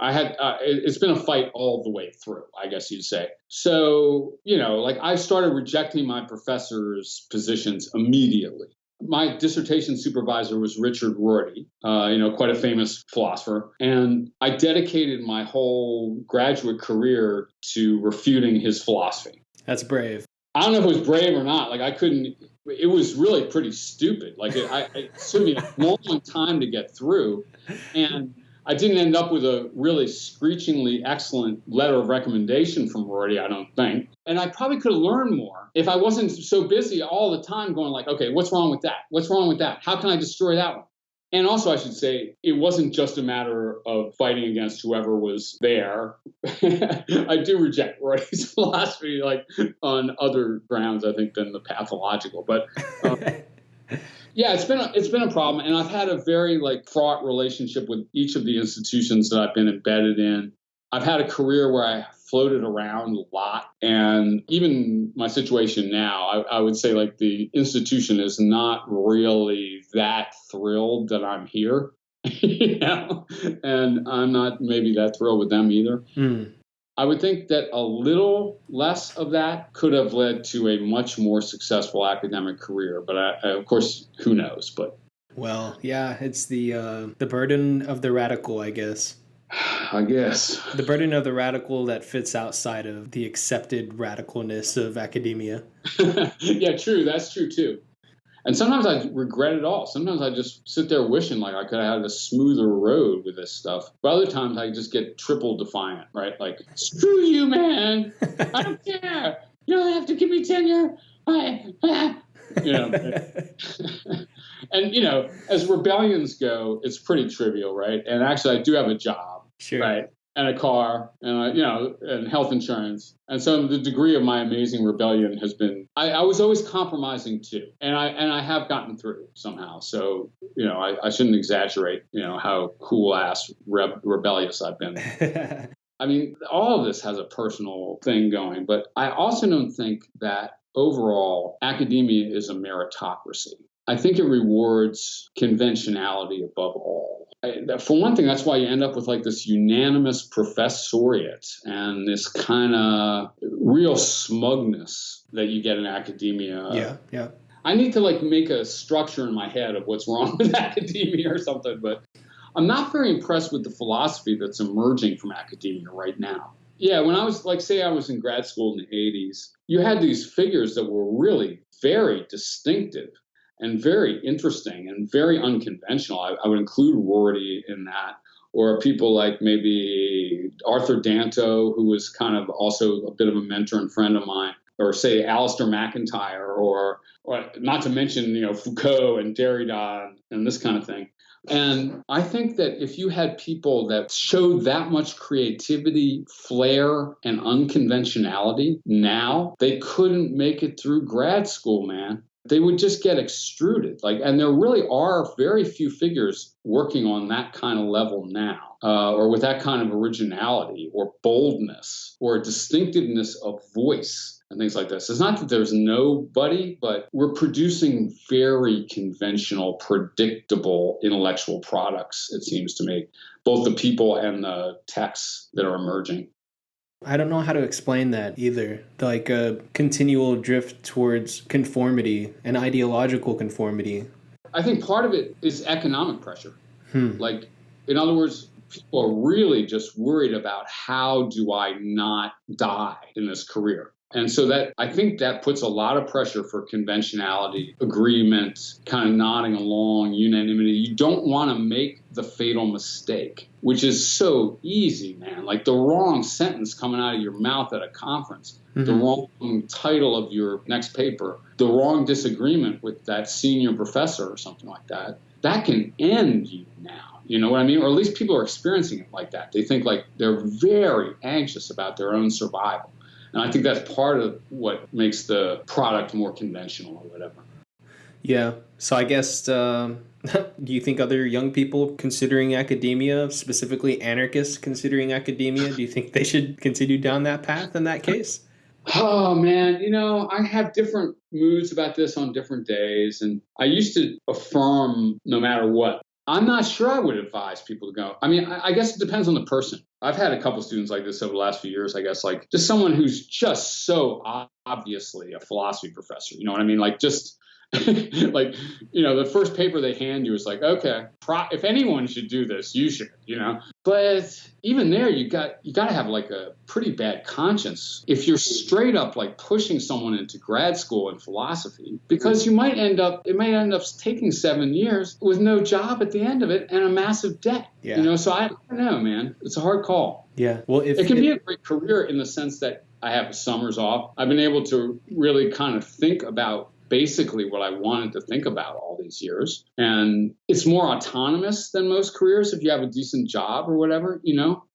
B: It's been a fight all the way through, I guess you'd say. So, like I started rejecting my professors' positions immediately. My dissertation supervisor was Richard Rorty, quite a famous philosopher. And I dedicated my whole graduate career to refuting his philosophy.
A: That's brave.
B: I don't know if it was brave or not. Like it was really pretty stupid. Like it took me a long time to get through. And I didn't end up with a really screechingly excellent letter of recommendation from Rorty, I don't think. And I probably could have learned more if I wasn't so busy all the time going like, okay, what's wrong with that? What's wrong with that? How can I destroy that one? And also, I should say, it wasn't just a matter of fighting against whoever was there. I do reject Rorty's philosophy, like on other grounds, I think, than the pathological. But yeah, it's been a problem, and I've had a very fraught relationship with each of the institutions that I've been embedded in. I've had a career where I floated around a lot, and even my situation now, I would say the institution is not really that thrilled that I'm here, and I'm not maybe that thrilled with them either. I would think that a little less of that could have led to a much more successful academic career. But of course, who knows? But
A: well, yeah, it's the burden of the radical, I guess.
B: I guess.
A: The burden of the radical that fits outside of the accepted radicalness of academia.
B: Yeah, true. That's true, too. And sometimes I regret it all. Sometimes I just sit there wishing I could have had a smoother road with this stuff. But other times I just get triple defiant, right? Like, screw you, man. I don't care. You don't have to give me tenure. And, as rebellions go, it's pretty trivial, right? And actually, I do have a job,
A: sure,
B: right? And a car, and and health insurance. And so the degree of my amazing rebellion has been, I was always compromising too. And I have gotten through somehow. So, I shouldn't exaggerate, how cool ass rebellious I've been. I mean, all of this has a personal thing going, but I also don't think that overall academia is a meritocracy. I think it rewards conventionality above all. For one thing, that's why you end up with this unanimous professoriate and this kind of real smugness that you get in academia.
A: Yeah.
B: I need to make a structure in my head of what's wrong with academia or something, but I'm not very impressed with the philosophy that's emerging from academia right now. Yeah, when I was say I was in grad school in the 80s, you had these figures that were really very distinctive and very interesting and very unconventional. I would include Rorty in that, or people like maybe Arthur Danto, who was kind of also a bit of a mentor and friend of mine, or say Alistair McIntyre, or not to mention Foucault and Derrida and this kind of thing. And I think that if you had people that showed that much creativity, flair, and unconventionality now, they couldn't make it through grad school, man. They would just get extruded. And there really are very few figures working on that kind of level now, or with that kind of originality or boldness or distinctiveness of voice and things like this. It's not that there's nobody, but we're producing very conventional, predictable intellectual products, it seems to me, both the people and the texts that are emerging.
A: I don't know how to explain that either. A continual drift towards conformity and ideological conformity.
B: I think part of it is economic pressure. In other words, people are really just worried about how do I not die in this career? And so that I think that puts a lot of pressure for conventionality, agreement, kind of nodding along, unanimity. You don't want to make the fatal mistake, which is so easy, man. Like the wrong sentence coming out of your mouth at a conference, the wrong title of your next paper, the wrong disagreement with that senior professor or something like that. That can end you now. You know what I mean? Or at least people are experiencing it like that. They think like they're very anxious about their own survival. And I think that's part of what makes the product more conventional or whatever.
A: Yeah. So I guess, do you think other young people considering academia, specifically anarchists considering academia, do you think they should continue down that path in that case?
B: Oh, man, I have different moods about this on different days. And I used to affirm no matter what. I'm not sure I would advise people to go. I mean, I guess it depends on the person. I've had a couple students like this over the last few years, I guess, like just someone who's just so obviously a philosophy professor. You know what I mean? Like just like, the first paper they hand you is like, okay, if anyone should do this, you should, But even there, you got to have like a pretty bad conscience if you're straight up like pushing someone into grad school in philosophy, because it might end up taking 7 years with no job at the end of it and a massive debt.
A: Yeah.
B: So I don't know, man. It's a hard call.
A: Yeah. Well,
B: it can be a great career in the sense that I have summers off. I've been able to really kind of think about basically what I wanted to think about all these years. And it's more autonomous than most careers if you have a decent job or whatever,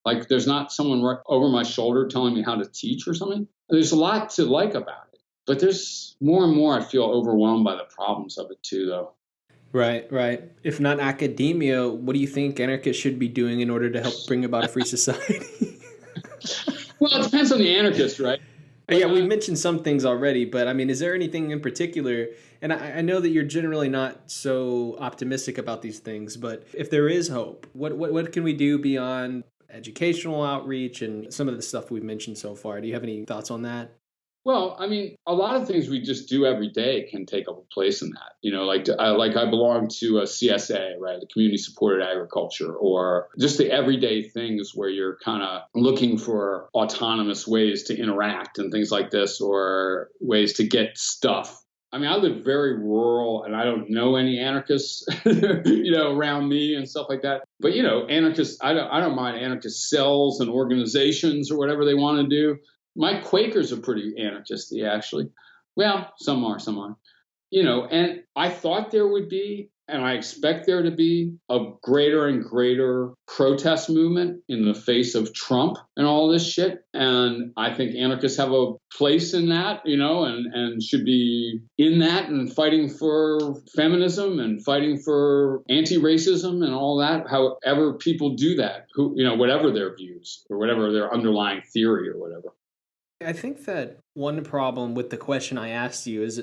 B: like there's not someone right over my shoulder telling me how to teach or something. There's a lot to like about it, but there's more and more I feel overwhelmed by the problems of it too, though.
A: Right. If not academia, what do you think anarchists should be doing in order to help bring about a free society?
B: Well, it depends on the anarchist, right?
A: Yeah, we mentioned some things already, but I mean, is there anything in particular? And I know that you're generally not so optimistic about these things, but if there is hope, what can we do beyond educational outreach and some of the stuff we've mentioned so far? Do you have any thoughts on that?
B: Well, I mean, a lot of things we just do every day can take up a place in that. I belong to a CSA, right, the community supported agriculture, or just the everyday things where you're kind of looking for autonomous ways to interact and things like this, or ways to get stuff. I mean, I live very rural and I don't know any anarchists, around me and stuff like that. But, anarchists, I don't mind anarchist cells and organizations or whatever they want to do. My Quakers are pretty anarchisty, actually. Well, some are. And I thought there would be, and I expect there to be, a greater and greater protest movement in the face of Trump and all this shit. And I think anarchists have a place in that, and should be in that and fighting for feminism and fighting for anti-racism and all that, however people do that, whatever their views or whatever their underlying theory or whatever.
A: I think that one problem with the question I asked you is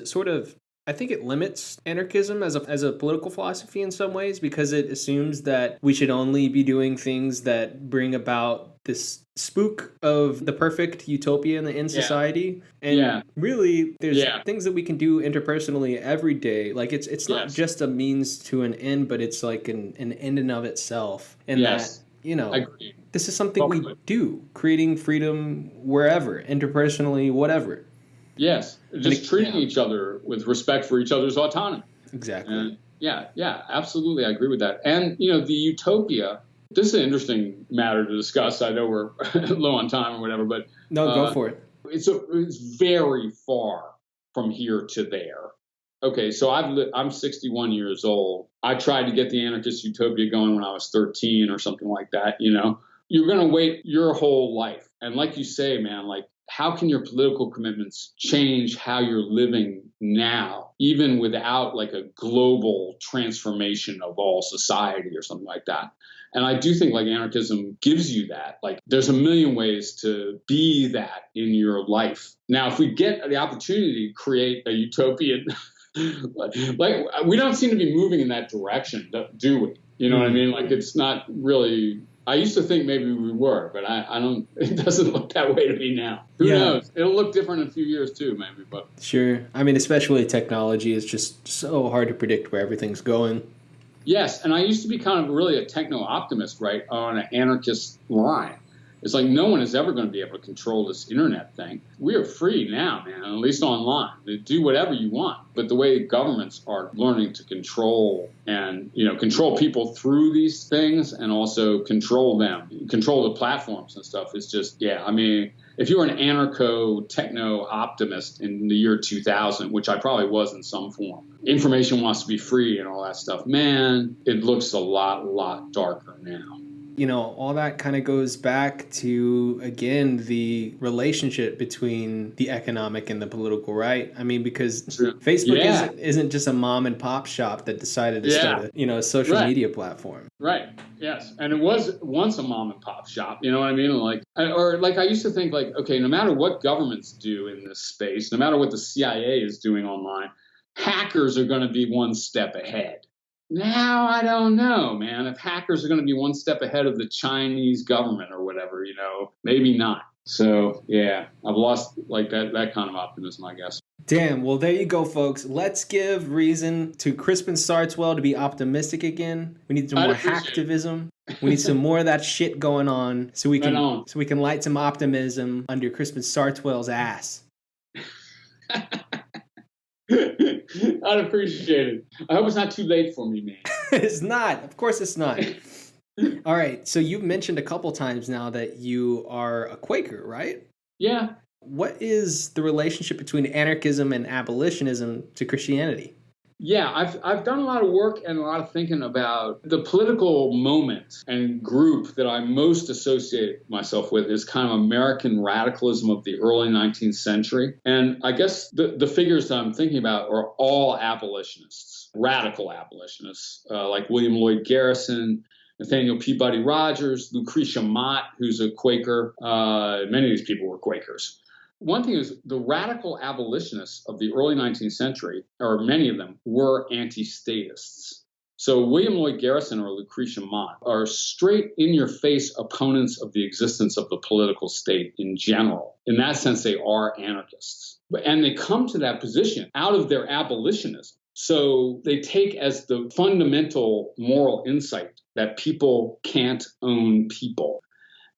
A: I think it limits anarchism as a political philosophy in some ways, because it assumes that we should only be doing things that bring about this spook of the perfect utopia in the end society. And really, there's things that we can do interpersonally every day. Like it's not just a means to an end, but it's like an end in of itself. And that, this is something we do, creating freedom wherever, interpersonally, whatever.
B: Yes, just treating each other with respect for each other's autonomy.
A: Exactly.
B: And absolutely. I agree with that. And, the utopia, this is an interesting matter to discuss. I know we're low on time or whatever, but...
A: No, go for it.
B: It's very far from here to there. Okay, so I'm 61 years old. I tried to get the anarchist utopia going when I was 13 or something like that, You're going to wait your whole life. And like you say, man, like, how can your political commitments change how you're living now, even without like a global transformation of all society or something like that? And I do think like anarchism gives you that. Like there's a million ways to be that in your life. Now, if we get the opportunity to create a utopian, like we don't seem to be moving in that direction, do we? You know what I mean? Like it's not really... I used to think maybe we were, but I don't. It doesn't look that way to me now. Who knows? It'll look different in a few years too, maybe. But
A: sure. I mean, especially technology is just so hard to predict where everything's going.
B: Yes, and I used to be kind of really a techno-optimist, right, on an anarchist line. It's like no one is ever going to be able to control this internet thing. We are free now, man, at least online. Do whatever you want. But the way governments are learning to control and, control people through these things and also control the platforms and stuff is just, if you're an anarcho-techno-optimist in the year 2000, which I probably was in some form, information wants to be free and all that stuff, man, it looks a lot darker now.
A: All that kind of goes back to, again, the relationship between the economic and the political, right? I mean, because Facebook isn't just a mom and pop shop that decided to start a social media platform.
B: Right. Yes. And it was once a mom and pop shop, you know what I mean? I used to think okay, no matter what governments do in this space, no matter what the CIA is doing online, hackers are going to be one step ahead. Now, I don't know, man. If hackers are going to be one step ahead of the Chinese government or whatever, maybe not. So, yeah, I've lost that kind of optimism, I guess.
A: Damn. Well, there you go, folks. Let's give reason to Crispin Sartwell to be optimistic again. We need some more hacktivism. We need some more of that shit going on so we can light some optimism under Crispin Sartwell's ass.
B: I'd appreciate it. I hope it's not too late for me, man.
A: It's not. Of course it's not. All right. So you've mentioned a couple times now that you are a Quaker, right?
B: Yeah.
A: What is the relationship between anarchism and abolitionism to Christianity?
B: Yeah, I've done a lot of work and a lot of thinking about the political moment and group that I most associate myself with is kind of American radicalism of the early 19th century. And I guess the figures that I'm thinking about are all abolitionists, radical abolitionists, like William Lloyd Garrison, Nathaniel Peabody Rogers, Lucretia Mott, who's a Quaker. Many of these people were Quakers. One thing is the radical abolitionists of the early 19th century, or many of them, were anti-statists. So William Lloyd Garrison or Lucretia Mott are straight in-your-face opponents of the existence of the political state in general. In that sense, they are anarchists. And they come to that position out of their abolitionism. So they take as the fundamental moral insight that people can't own people.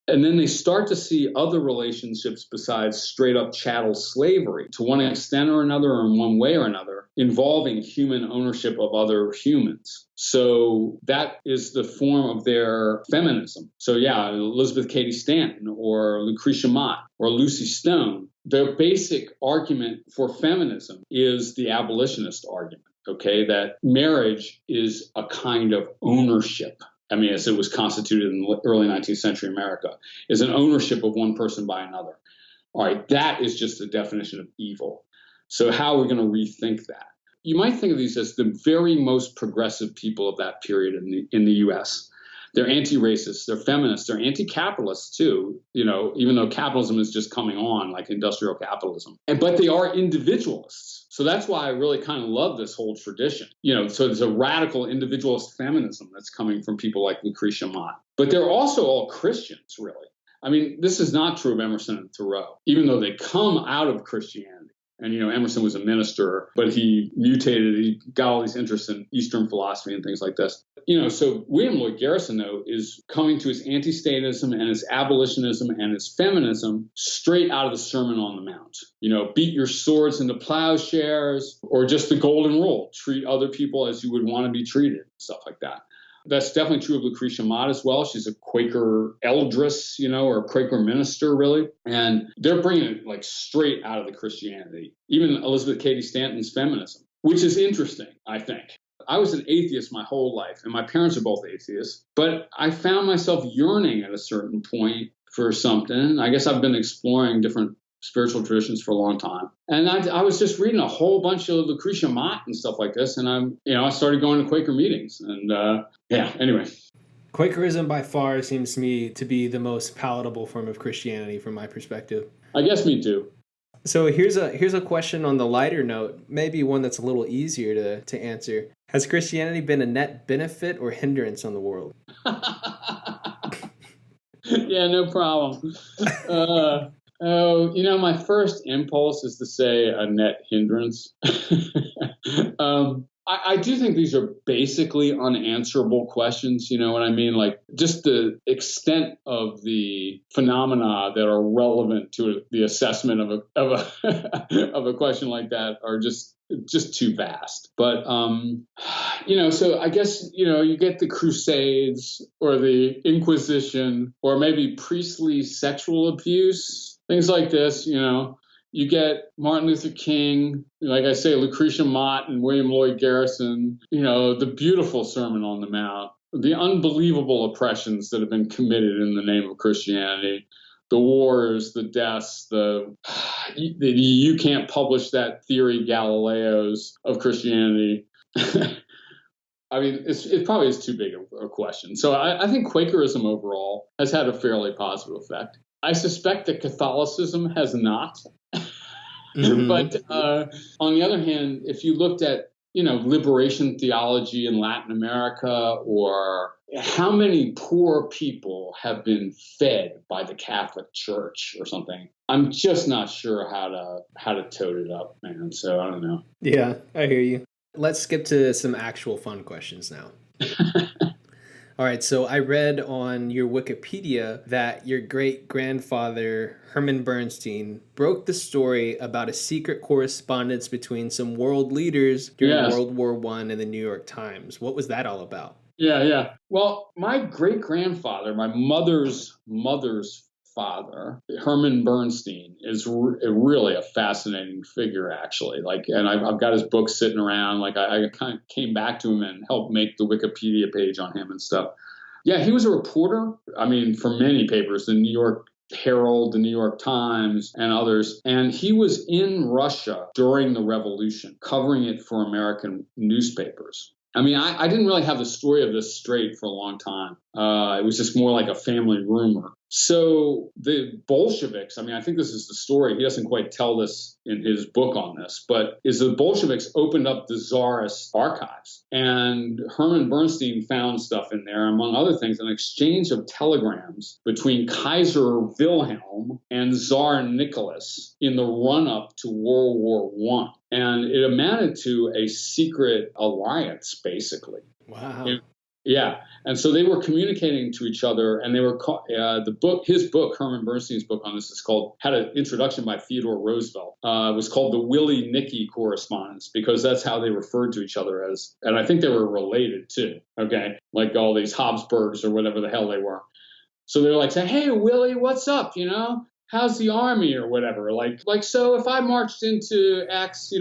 B: And then they start to see other relationships besides straight up chattel slavery to one extent or another, or in one way or another, involving human ownership of other humans. So that is the form of their feminism. So yeah, Elizabeth Cady Stanton or Lucretia Mott or Lucy Stone, their basic argument for feminism is the abolitionist argument, okay, that marriage is a kind of ownership. I mean, as it was constituted in early 19th century America, is an ownership of one person by another. All right, that is just the definition of evil. So how are we going to rethink that? You might think of these as the very most progressive people of that period in the U.S. They're anti-racist, they're feminists, they're anti-capitalists too, even though capitalism is just coming on, like industrial capitalism. But they are individualists. So that's why I really kind of love this whole tradition. So there's a radical individualist feminism that's coming from people like Lucretia Mott. But they're also all Christians, really. I mean, this is not true of Emerson and Thoreau, even though they come out of Christianity. And, Emerson was a minister, but he mutated, he got all these interests in Eastern philosophy and things like this. So William Lloyd Garrison, though, is coming to his anti-statism and his abolitionism and his feminism straight out of the Sermon on the Mount. Beat your swords into plowshares, or just the golden rule, treat other people as you would want to be treated, stuff like that. That's definitely true of Lucretia Mott as well. She's a Quaker eldress, or a Quaker minister, really. And they're bringing it straight out of the Christianity. Even Elizabeth Cady Stanton's feminism, which is interesting, I think. I was an atheist my whole life, and my parents are both atheists. But I found myself yearning at a certain point for something. I guess I've been exploring different spiritual traditions for a long time. And I was just reading a whole bunch of Lucretia Mott and stuff like this. And I started going to Quaker meetings. And anyway.
A: Quakerism by far seems to me to be the most palatable form of Christianity from my perspective.
B: I guess me too.
A: So here's a question on the lighter note, maybe one that's a little easier to answer. Has Christianity been a net benefit or hindrance on the world?
B: Yeah, no problem. My first impulse is to say a net hindrance. I do think these are basically unanswerable questions. You know what I mean? Like just the extent of the phenomena that are relevant to the assessment of a of a question like that are just too vast. But so I guess you get the Crusades or the Inquisition or maybe priestly sexual abuse, things like this. You get Martin Luther King, like I say, Lucretia Mott and William Lloyd Garrison, the beautiful Sermon on the Mount, the unbelievable oppressions that have been committed in the name of Christianity, the wars, the deaths, you can't publish that theory, Galileo's of Christianity. I mean, it probably is too big a question. So I think Quakerism overall has had a fairly positive effect. I suspect that Catholicism has not. Mm-hmm. But on the other hand, if you looked at, liberation theology in Latin America, or how many poor people have been fed by the Catholic Church or something, I'm just not sure how to tote it up, man. So I don't know.
A: Yeah, I hear you. Let's skip to some actual fun questions now. All right, so I read on your Wikipedia that your great-grandfather, Herman Bernstein, broke the story about a secret correspondence between some world leaders during World War I in the New York Times. What was that all about?
B: Yeah. Well, my great-grandfather, my mother's father, Herman Bernstein, is really a fascinating figure, actually. And I've got his book sitting around. I kind of came back to him and helped make the Wikipedia page on him and stuff. Yeah, he was a reporter. I mean, for many papers, the New York Herald, the New York Times, and others. And he was in Russia during the revolution, covering it for American newspapers. I mean, I didn't really have the story of this straight for a long time. It was just more like a family rumor. So the Bolsheviks, I mean, I think this is the story. He doesn't quite tell this in his book on this, but the Bolsheviks opened up the Tsarist archives. And Herman Bernstein found stuff in there, among other things, an exchange of telegrams between Kaiser Wilhelm and Tsar Nicholas in the run-up to World War I. And it amounted to a secret alliance, basically.
A: Wow.
B: Yeah. And so they were communicating to each other, and they were his book, Herman Bernstein's book on this, had an introduction by Theodore Roosevelt. It was called the Willie Nicky Correspondence, because that's how they referred to each other as, and I think they were related too. Okay. Like all these Habsburgs or whatever the hell they were. So they're like saying, "Hey, Willie, what's up? How's the army," or whatever. So if I marched into X,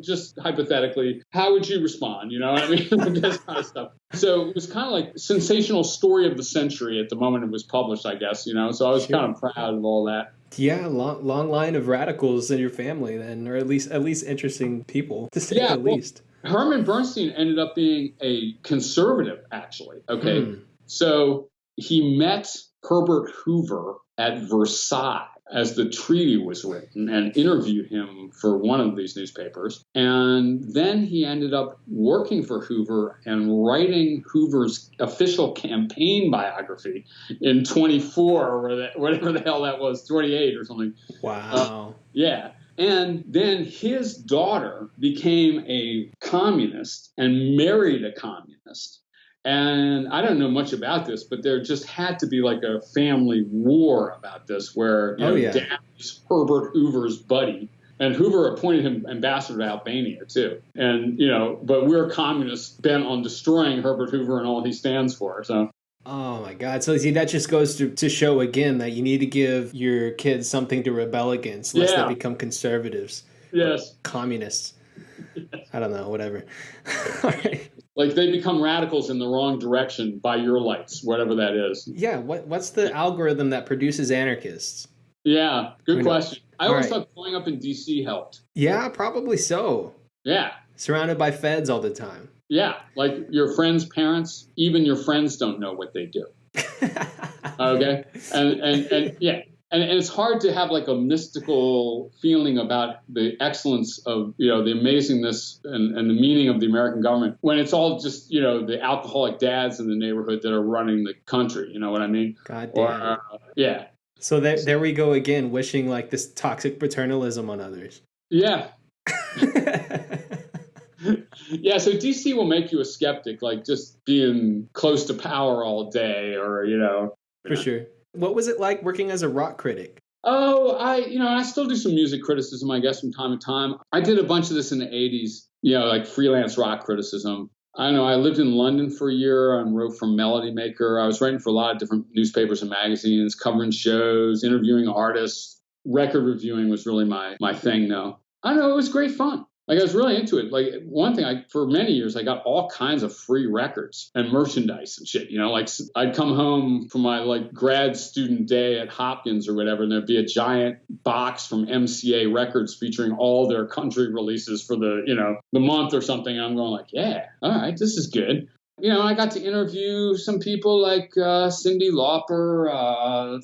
B: just hypothetically, how would you respond? What I mean? This kind of stuff. So it was kind of like sensational story of the century at the moment it was published, I guess, So I was kind of proud of all that.
A: Yeah, long line of radicals in your family then, or at least interesting people, to say the least.
B: Herman Bernstein ended up being a conservative, actually. Okay. So he met Herbert Hoover at Versailles as the treaty was written, and interviewed him for one of these newspapers. And then he ended up working for Hoover and writing Hoover's official campaign biography in 24, or whatever the hell that was, 28 or something.
A: Wow.
B: Yeah. And then his daughter became a communist and married a communist. And I don't know much about this, but there just had to be like a family war about this, where Dad was Herbert Hoover's buddy, and Hoover appointed him ambassador to Albania too. And but we're communists bent on destroying Herbert Hoover and all he stands for. So.
A: Oh my God! So see, that just goes to show again that you need to give your kids something to rebel against, lest they become conservatives.
B: Yes.
A: Communists. I don't know. Whatever. All right.
B: Like they become radicals in the wrong direction by your lights, whatever that is.
A: Yeah. What's the algorithm that produces anarchists?
B: Yeah. Good question. I always thought growing up in D.C. helped.
A: Yeah, probably so.
B: Yeah.
A: Surrounded by feds all the time.
B: Yeah. Like your friends' parents, even your friends don't know what they do. Okay. And yeah. And it's hard to have like a mystical feeling about the excellence of, the amazingness and the meaning of the American government when it's all just, the alcoholic dads in the neighborhood that are running the country. You know what I mean?
A: God damn.
B: Yeah.
A: So there we go again, wishing like this toxic paternalism on others.
B: Yeah. Yeah, so DC will make you a skeptic, like just being close to power all day, or
A: For sure. What was it like working as a rock critic?
B: Oh, I still do some music criticism, I guess, from time to time. I did a bunch of this in the 80s, like freelance rock criticism. I don't know, I lived in London for a year and wrote for Melody Maker. I was writing for a lot of different newspapers and magazines, covering shows, interviewing artists. Record reviewing was really my thing, though. I don't know, it was great fun. Like, I was really into it. Like, one thing, for many years, I got all kinds of free records and merchandise and shit. Like, I'd come home from my, grad student day at Hopkins or whatever, and there'd be a giant box from MCA Records featuring all their country releases for the month or something. And I'm going like, yeah, all right, this is good. I got to interview some people like Cyndi Lauper,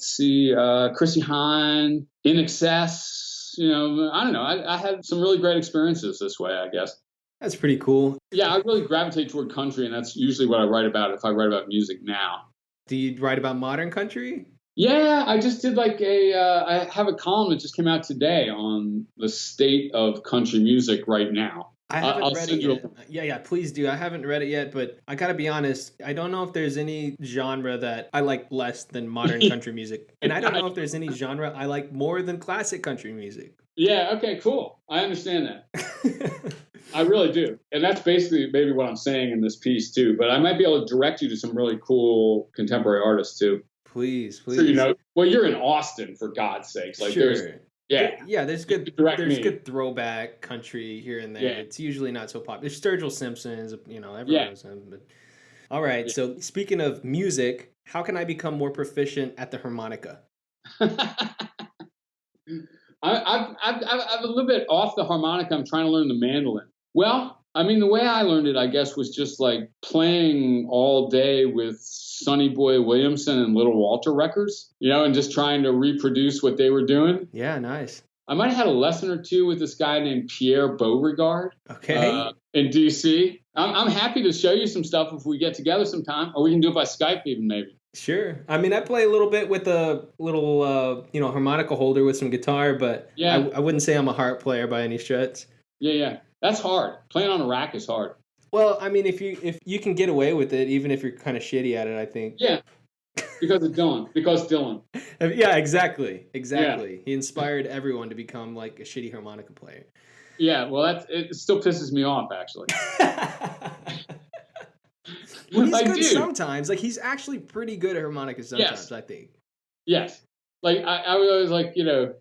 B: Chrissy Hine, In Excess. I don't know. I had some really great experiences this way, I guess.
A: That's pretty cool.
B: Yeah, I really gravitate toward country, and that's usually what I write about if I write about music now.
A: Do you write about modern country?
B: Yeah, I just did I have a column that just came out today on the state of country music right now.
A: I haven't read it yet. Yeah, please do. I haven't read it yet, but I gotta be honest, I don't know if there's any genre that I like less than modern country music. And I don't know if there's any genre I like more than classic country music.
B: Yeah, okay, cool. I understand that. I really do. And that's basically maybe what I'm saying in this piece, too. But I might be able to direct you to some really cool contemporary artists, too.
A: Please.
B: So, well, you're in Austin, for God's sakes.
A: Sure. There's
B: good
A: throwback country here and there.
B: Yeah.
A: It's usually not so popular. There's Sturgill Simpsons, everyone knows him. But all right. Yeah. So speaking of music, how can I become more proficient at the harmonica?
B: I'm a little bit off the harmonica. I'm trying to learn the mandolin. Well, I mean, the way I learned it, I guess, was just like playing all day with Sonny Boy Williamson and Little Walter records, and just trying to reproduce what they were doing.
A: Yeah, nice.
B: I might have had a lesson or two with this guy named Pierre Beauregard.
A: Okay.
B: In D.C. I'm happy to show you some stuff if we get together sometime, or we can do it by Skype even, maybe.
A: Sure. I mean, I play a little bit with a little, harmonica holder with some guitar, but yeah. I wouldn't say I'm a harp player by any stretch.
B: Yeah. That's hard. Playing on a rack is hard.
A: Well, I mean, if you can get away with it, even if you're kind of shitty at it, I think.
B: Yeah. Because of Dylan. Because Dylan.
A: Yeah, exactly. Yeah. He inspired everyone to become like a shitty harmonica player.
B: Yeah, well, it still pisses me off, actually.
A: Well, he's good sometimes. Like, he's actually pretty good at harmonica sometimes, yes. I think.
B: Yes. Like, I was always like,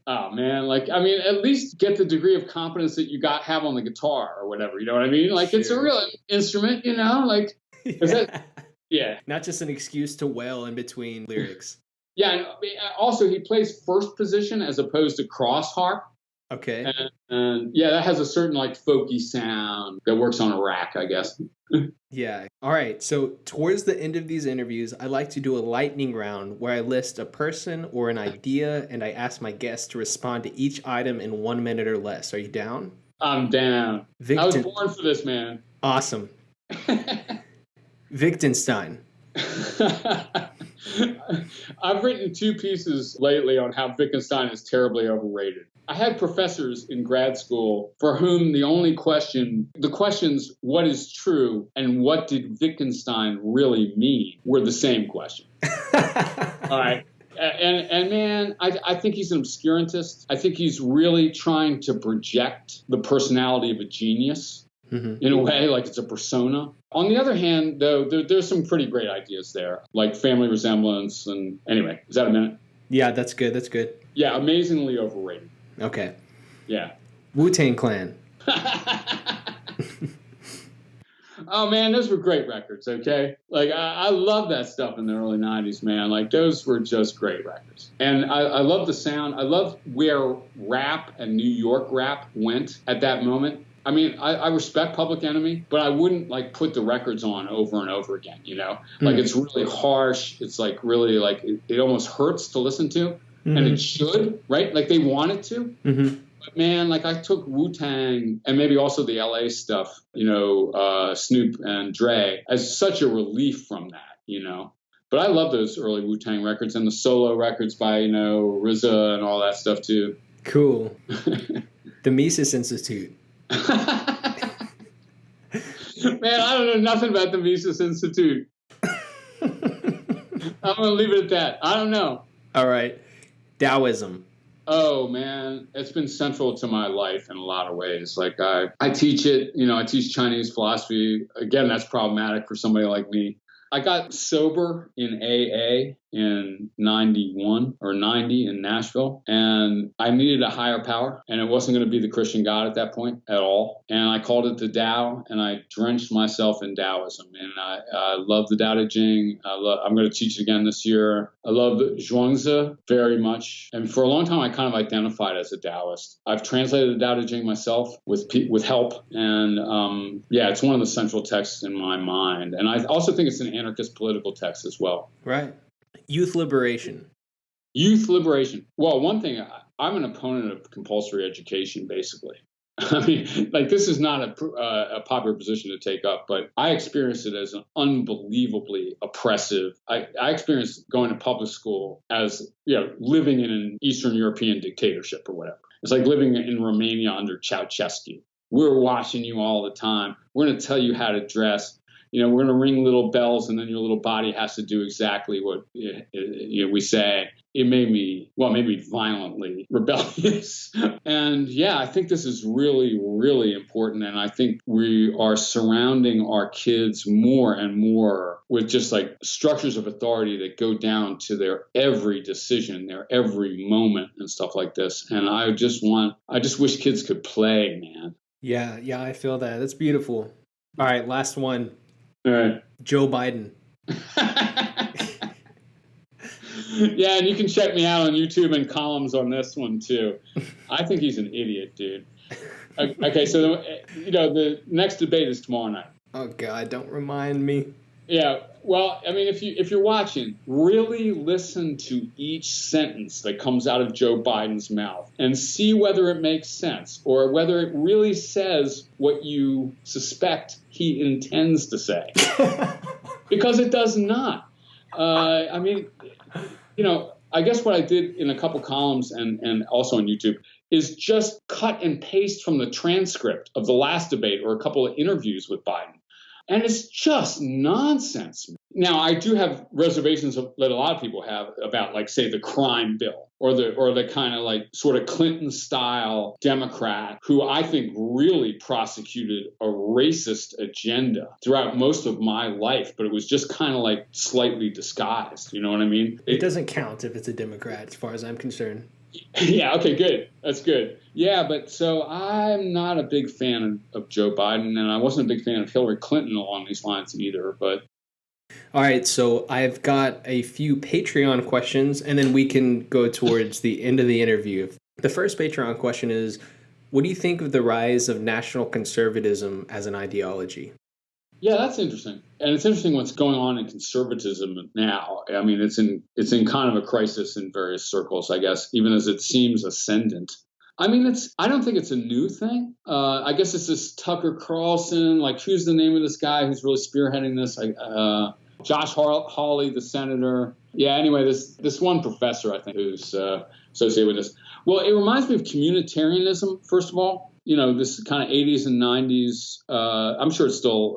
B: oh, man. Like, I mean, at least get the degree of competence that you have on the guitar or whatever. You know what I mean? Like, sure. It's a real instrument, like. Yeah.
A: Not just an excuse to wail in between lyrics.
B: Yeah. And also, he plays first position as opposed to cross harp.
A: Okay.
B: And yeah, that has a certain folky sound that works on a rack, I guess.
A: Yeah. All right. So towards the end of these interviews, I like to do a lightning round where I list a person or an idea and I ask my guests to respond to each item in 1 minute or less. Are you down?
B: I'm down. I was born for this, man.
A: Awesome. Wittgenstein.
B: I've written 2 pieces lately on how Wittgenstein is terribly overrated. I had professors in grad school for whom the questions, what is true and what did Wittgenstein really mean, were the same question. All right. And man, I think he's an obscurantist. I think he's really trying to project the personality of a genius. Mm-hmm. In a way, like it's a persona. On the other hand, though, there's some pretty great ideas there, like family resemblance. And anyway, is that a minute?
A: Yeah, that's good.
B: Yeah, amazingly overrated.
A: Okay.
B: Yeah.
A: Wu-Tang Clan.
B: Oh, man, those were great records, okay? Like, I love that stuff in the early 90s, man. Like, those were just great records. And I love the sound. I love where rap and New York rap went at that moment. I mean, I respect Public Enemy, but I wouldn't, put the records on over and over again, Mm-hmm. Like, it's really harsh. It's, really, it almost hurts to listen to. Mm-hmm. And it should, right? Like, they want it to. Mm-hmm. But, man, I took Wu-Tang and maybe also the L.A. stuff, Snoop and Dre, as such a relief from that, But I love those early Wu-Tang records and the solo records by, RZA and all that stuff, too.
A: Cool. The Mises Institute.
B: Man, I don't know nothing about the Mises Institute. I'm going to leave it at that. I don't know.
A: All right. Taoism.
B: Oh, man, it's been central to my life in a lot of ways. Like I teach it, I teach Chinese philosophy. Again, that's problematic for somebody like me. I got sober in AA in 91 or 90 in Nashville, and I needed a higher power, and it wasn't going to be the Christian God at that point at all. And I called it the Tao, and I drenched myself in Taoism. And I love the Tao Te Ching. I'm going to teach it again this year. I love Zhuangzi very much. And for a long time, I kind of identified as a Taoist. I've translated the Tao Te Ching myself with help. And it's one of the central texts in my mind. And I also think it's an anarchist political text as well.
A: Right. Youth liberation.
B: Youth liberation. Well, one thing, I'm an opponent of compulsory education, basically. I mean, like, this is not a popular position to take up, but I experienced it as an unbelievably oppressive. I experienced going to public school as, living in an Eastern European dictatorship or whatever. It's like living in Romania under Ceausescu. We're watching you all the time. We're going to tell you how to dress. We're going to ring little bells, and then your little body has to do exactly what we say. It made me violently rebellious. And I think this is really, really important. And I think we are surrounding our kids more and more with just like structures of authority that go down to their every decision, their every moment and stuff like this. And I just wish kids could play, man.
A: Yeah, I feel that. That's beautiful. All right, last one.
B: All right.
A: Joe Biden.
B: Yeah, and you can check me out on YouTube and columns on this one too. I think he's an idiot, dude. Okay, so the next debate is tomorrow night.
A: Oh God, don't remind me.
B: Yeah, well, I mean, if you're watching, really listen to each sentence that comes out of Joe Biden's mouth and see whether it makes sense or whether it really says what you suspect he intends to say. Because it does not. I mean, I guess what I did in a couple columns and also on YouTube is just cut and paste from the transcript of the last debate or a couple of interviews with Biden. And it's just nonsense. Now, I do have reservations that a lot of people have about, like, say, the crime bill or the kind of like sort of Clinton-style Democrat who I think really prosecuted a racist agenda throughout most of my life, but it was just kind of like slightly disguised. You know what I mean?
A: It doesn't count if it's a Democrat, as far as I'm concerned.
B: Yeah, okay, good. That's good. Yeah, but so I'm not a big fan of Joe Biden, and I wasn't a big fan of Hillary Clinton along these lines either, but...
A: All right, so I've got a few Patreon questions, and then we can go towards the end of the interview. The first Patreon question is, what do you think of the rise of national conservatism as an ideology?
B: Yeah, that's interesting. And it's interesting what's going on in conservatism now. I mean, it's in kind of a crisis in various circles, I guess, even as it seems ascendant. I mean, I don't think it's a new thing. I guess it's this Tucker Carlson, like, who's the name of this guy who's really spearheading this? Josh Hawley, the senator. Yeah, anyway, this one professor, I think, who's associated with this. Well, it reminds me of communitarianism, first of all. This kind of 80s and 90s, I'm sure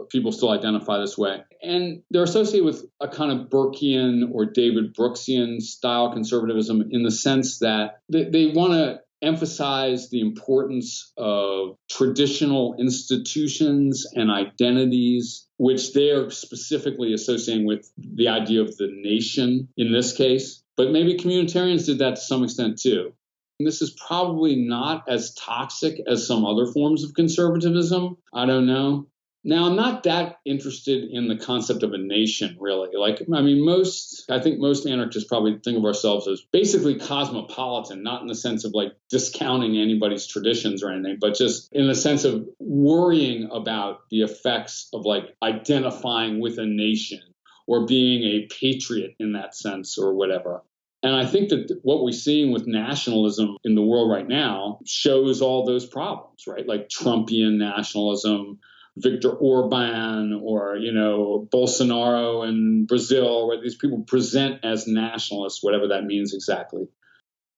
B: people still identify this way. And they're associated with a kind of Burkean or David Brooksian style conservatism in the sense that they want to emphasize the importance of traditional institutions and identities, which they're specifically associating with the idea of the nation in this case. But maybe communitarians did that to some extent too. This is probably not as toxic as some other forms of conservatism. I don't know. Now, I'm not that interested in the concept of a nation, really. I think most anarchists probably think of ourselves as basically cosmopolitan, not in the sense of like discounting anybody's traditions or anything, but just in the sense of worrying about the effects of like identifying with a nation or being a patriot in that sense or whatever. And I think that what we're seeing with nationalism in the world right now shows all those problems, right? Like Trumpian nationalism, Viktor Orban, or, Bolsonaro in Brazil, where these people present as nationalists, whatever that means exactly.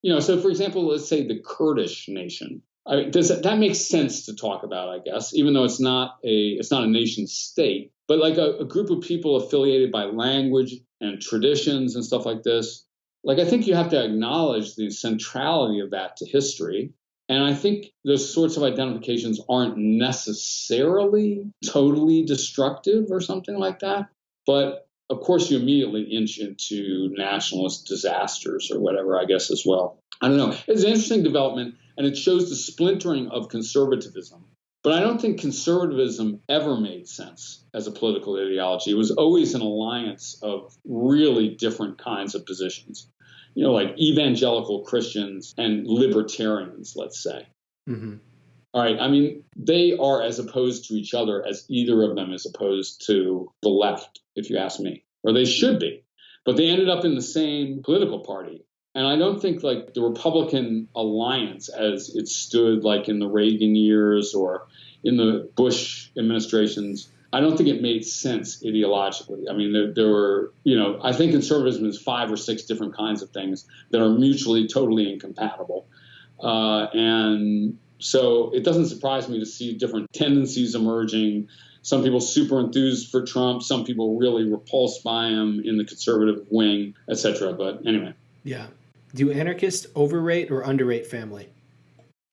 B: So, for example, let's say the Kurdish nation. That makes sense to talk about, I guess, even though it's not a nation state, but like a group of people affiliated by language and traditions and stuff like this. Like, I think you have to acknowledge the centrality of that to history. And I think those sorts of identifications aren't necessarily totally destructive or something like that. But of course, you immediately inch into nationalist disasters or whatever, I guess, as well. I don't know. It's an interesting development, and it shows the splintering of conservatism. But I don't think conservatism ever made sense as a political ideology. It was always an alliance of really different kinds of positions, like evangelical Christians and libertarians, let's say. Mm-hmm. All right. I mean, they are as opposed to each other as either of them is opposed to the left, if you ask me, or they should be. But they ended up in the same political party. And I don't think like the Republican alliance as it stood like in the Reagan years or in the Bush administrations, I don't think it made sense ideologically. I mean, there were, I think conservatism is 5 or 6 different kinds of things that are mutually totally incompatible. And so it doesn't surprise me to see different tendencies emerging. Some people super enthused for Trump, some people really repulsed by him in the conservative wing, etc. But anyway.
A: Yeah. Do anarchists overrate or underrate family?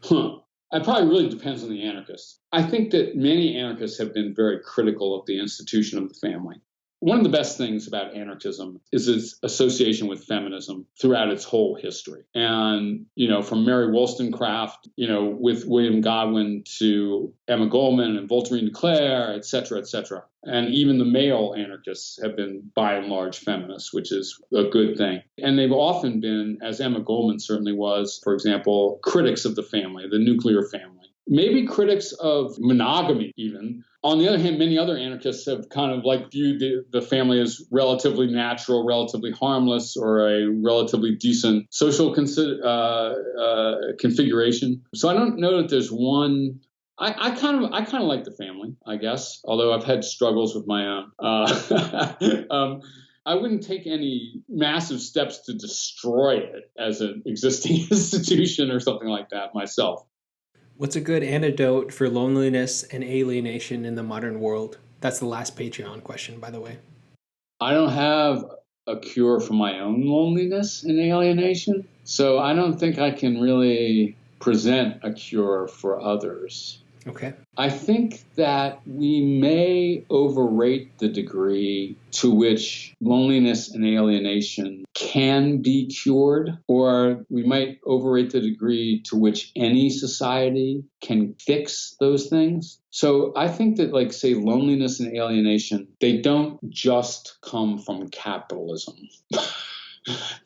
B: It probably really depends on the anarchist. I think that many anarchists have been very critical of the institution of the family. One of the best things about anarchism is its association with feminism throughout its whole history. And, from Mary Wollstonecraft, with William Godwin to Emma Goldman and Voltairine de Cleyre, et cetera, et cetera. And even the male anarchists have been, by and large, feminists, which is a good thing. And they've often been, as Emma Goldman certainly was, for example, critics of the family, the nuclear family. Maybe critics of monogamy even. On the other hand, many other anarchists have kind of like viewed the family as relatively natural, relatively harmless, or a relatively decent social configuration. So I don't know that there's one. I kind of like the family, I guess, although I've had struggles with my own. I wouldn't take any massive steps to destroy it as an existing institution or something like that myself.
A: What's a good antidote for loneliness and alienation in the modern world? That's the last Patreon question, by the way.
B: I don't have a cure for my own loneliness and alienation, so I don't think I can really present a cure for others.
A: Okay.
B: I think that we may overrate the degree to which loneliness and alienation can be cured, or we might overrate the degree to which any society can fix those things. So I think that, like, say, loneliness and alienation, they don't just come from capitalism.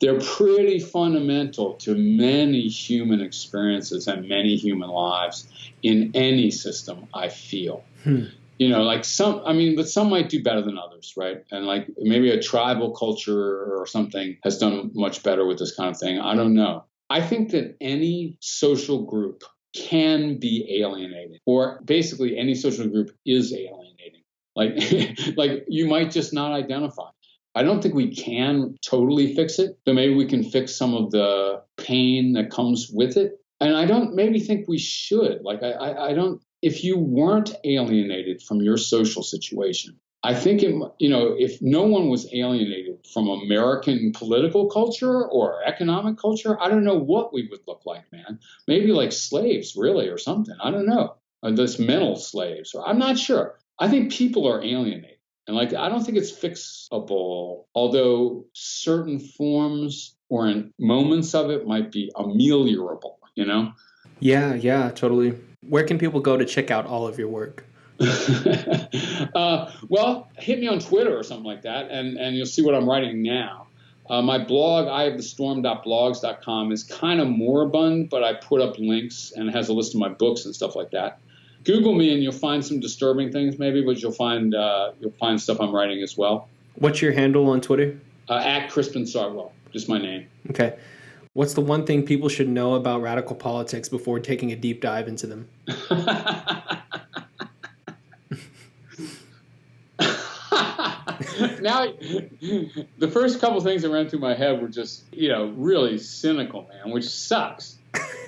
B: They're pretty fundamental to many human experiences and many human lives in any system, I feel. But some might do better than others, right? And like maybe a tribal culture or something has done much better with this kind of thing. I don't know. I think that any social group can be alienated, or basically any social group is alienating. Like you might just not identify. I don't think we can totally fix it, but maybe we can fix some of the pain that comes with it. And I don't maybe think we should. Like, I don't, if you weren't alienated from your social situation, I think, if no one was alienated from American political culture or economic culture, I don't know what we would look like, man. Maybe like slaves, really, or something. I don't know. Or this mental slaves. Or I'm not sure. I think people are alienated. And I don't think it's fixable, although certain forms or in moments of it might be ameliorable,
A: Yeah, totally. Where can people go to check out all of your work?
B: Well, hit me on Twitter or something like that, and you'll see what I'm writing now. My blog, ihavethestorm.blogs.com, is kind of moribund, but I put up links and it has a list of my books and stuff like that. Google me and you'll find some disturbing things maybe, but you'll find stuff I'm writing as well.
A: What's your handle on Twitter?
B: At Crispin Sartwell, just my name.
A: Okay. What's the one thing people should know about radical politics before taking a deep dive into them?
B: Now, the first couple things that ran through my head were just, really cynical, man, which sucks.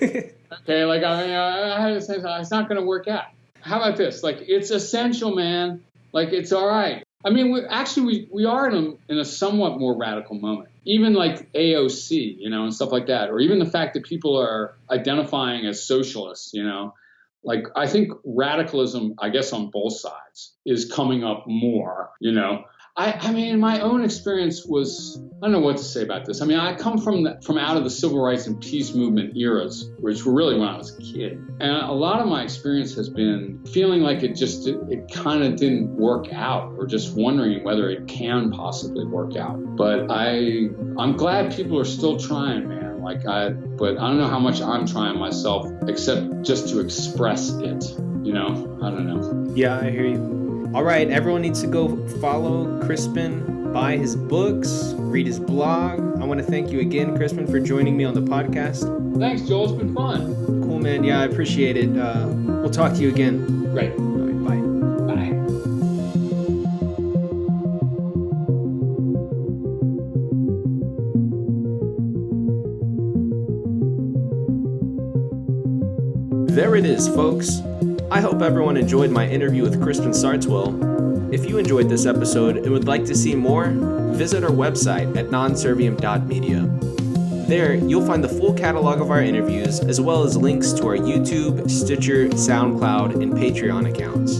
B: Okay, like I had a sense it's not going to work out. How about this? Like, it's essential, man. Like, it's all right. I mean, we are in a somewhat more radical moment. Even like AOC, and stuff like that, or even the fact that people are identifying as socialists, Like, I think radicalism, I guess on both sides, is coming up more, I mean, my own experience was, I don't know what to say about this. I mean, I come from out of the civil rights and peace movement eras, which were really when I was a kid. And a lot of my experience has been feeling like it kind of didn't work out, or just wondering whether it can possibly work out. But I'm glad people are still trying, man. But I don't know how much I'm trying myself, except just to express it, I don't know.
A: Yeah, I hear you. All right, everyone needs to go follow Crispin, buy his books, read his blog. I want to thank you again, Crispin, for joining me on the podcast.
B: Thanks, Joel. It's been fun.
A: Cool, man. Yeah, I appreciate it. We'll talk to you again.
B: Great.
A: All right, bye.
B: Bye.
A: There it is, folks. I hope everyone enjoyed my interview with Crispin Sartwell. If you enjoyed this episode and would like to see more, visit our website at nonserviam.media. There, you'll find the full catalog of our interviews, as well as links to our YouTube, Stitcher, SoundCloud, and Patreon accounts.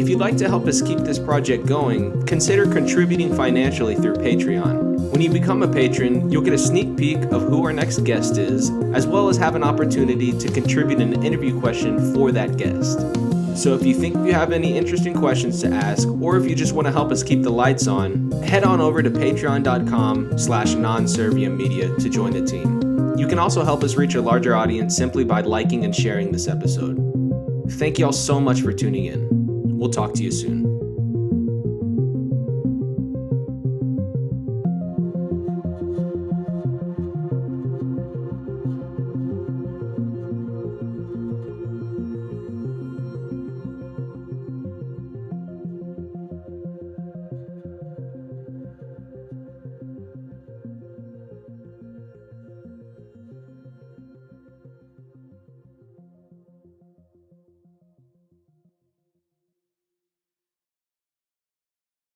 A: If you'd like to help us keep this project going, consider contributing financially through Patreon. When you become a patron, you'll get a sneak peek of who our next guest is, as well as have an opportunity to contribute an interview question for that guest. So if you think you have any interesting questions to ask, or if you just want to help us keep the lights on, head on over to patreon.com/nonserviummedia to join the team. You can also help us reach a larger audience simply by liking and sharing this episode. Thank you all so much for tuning in. We'll talk to you soon.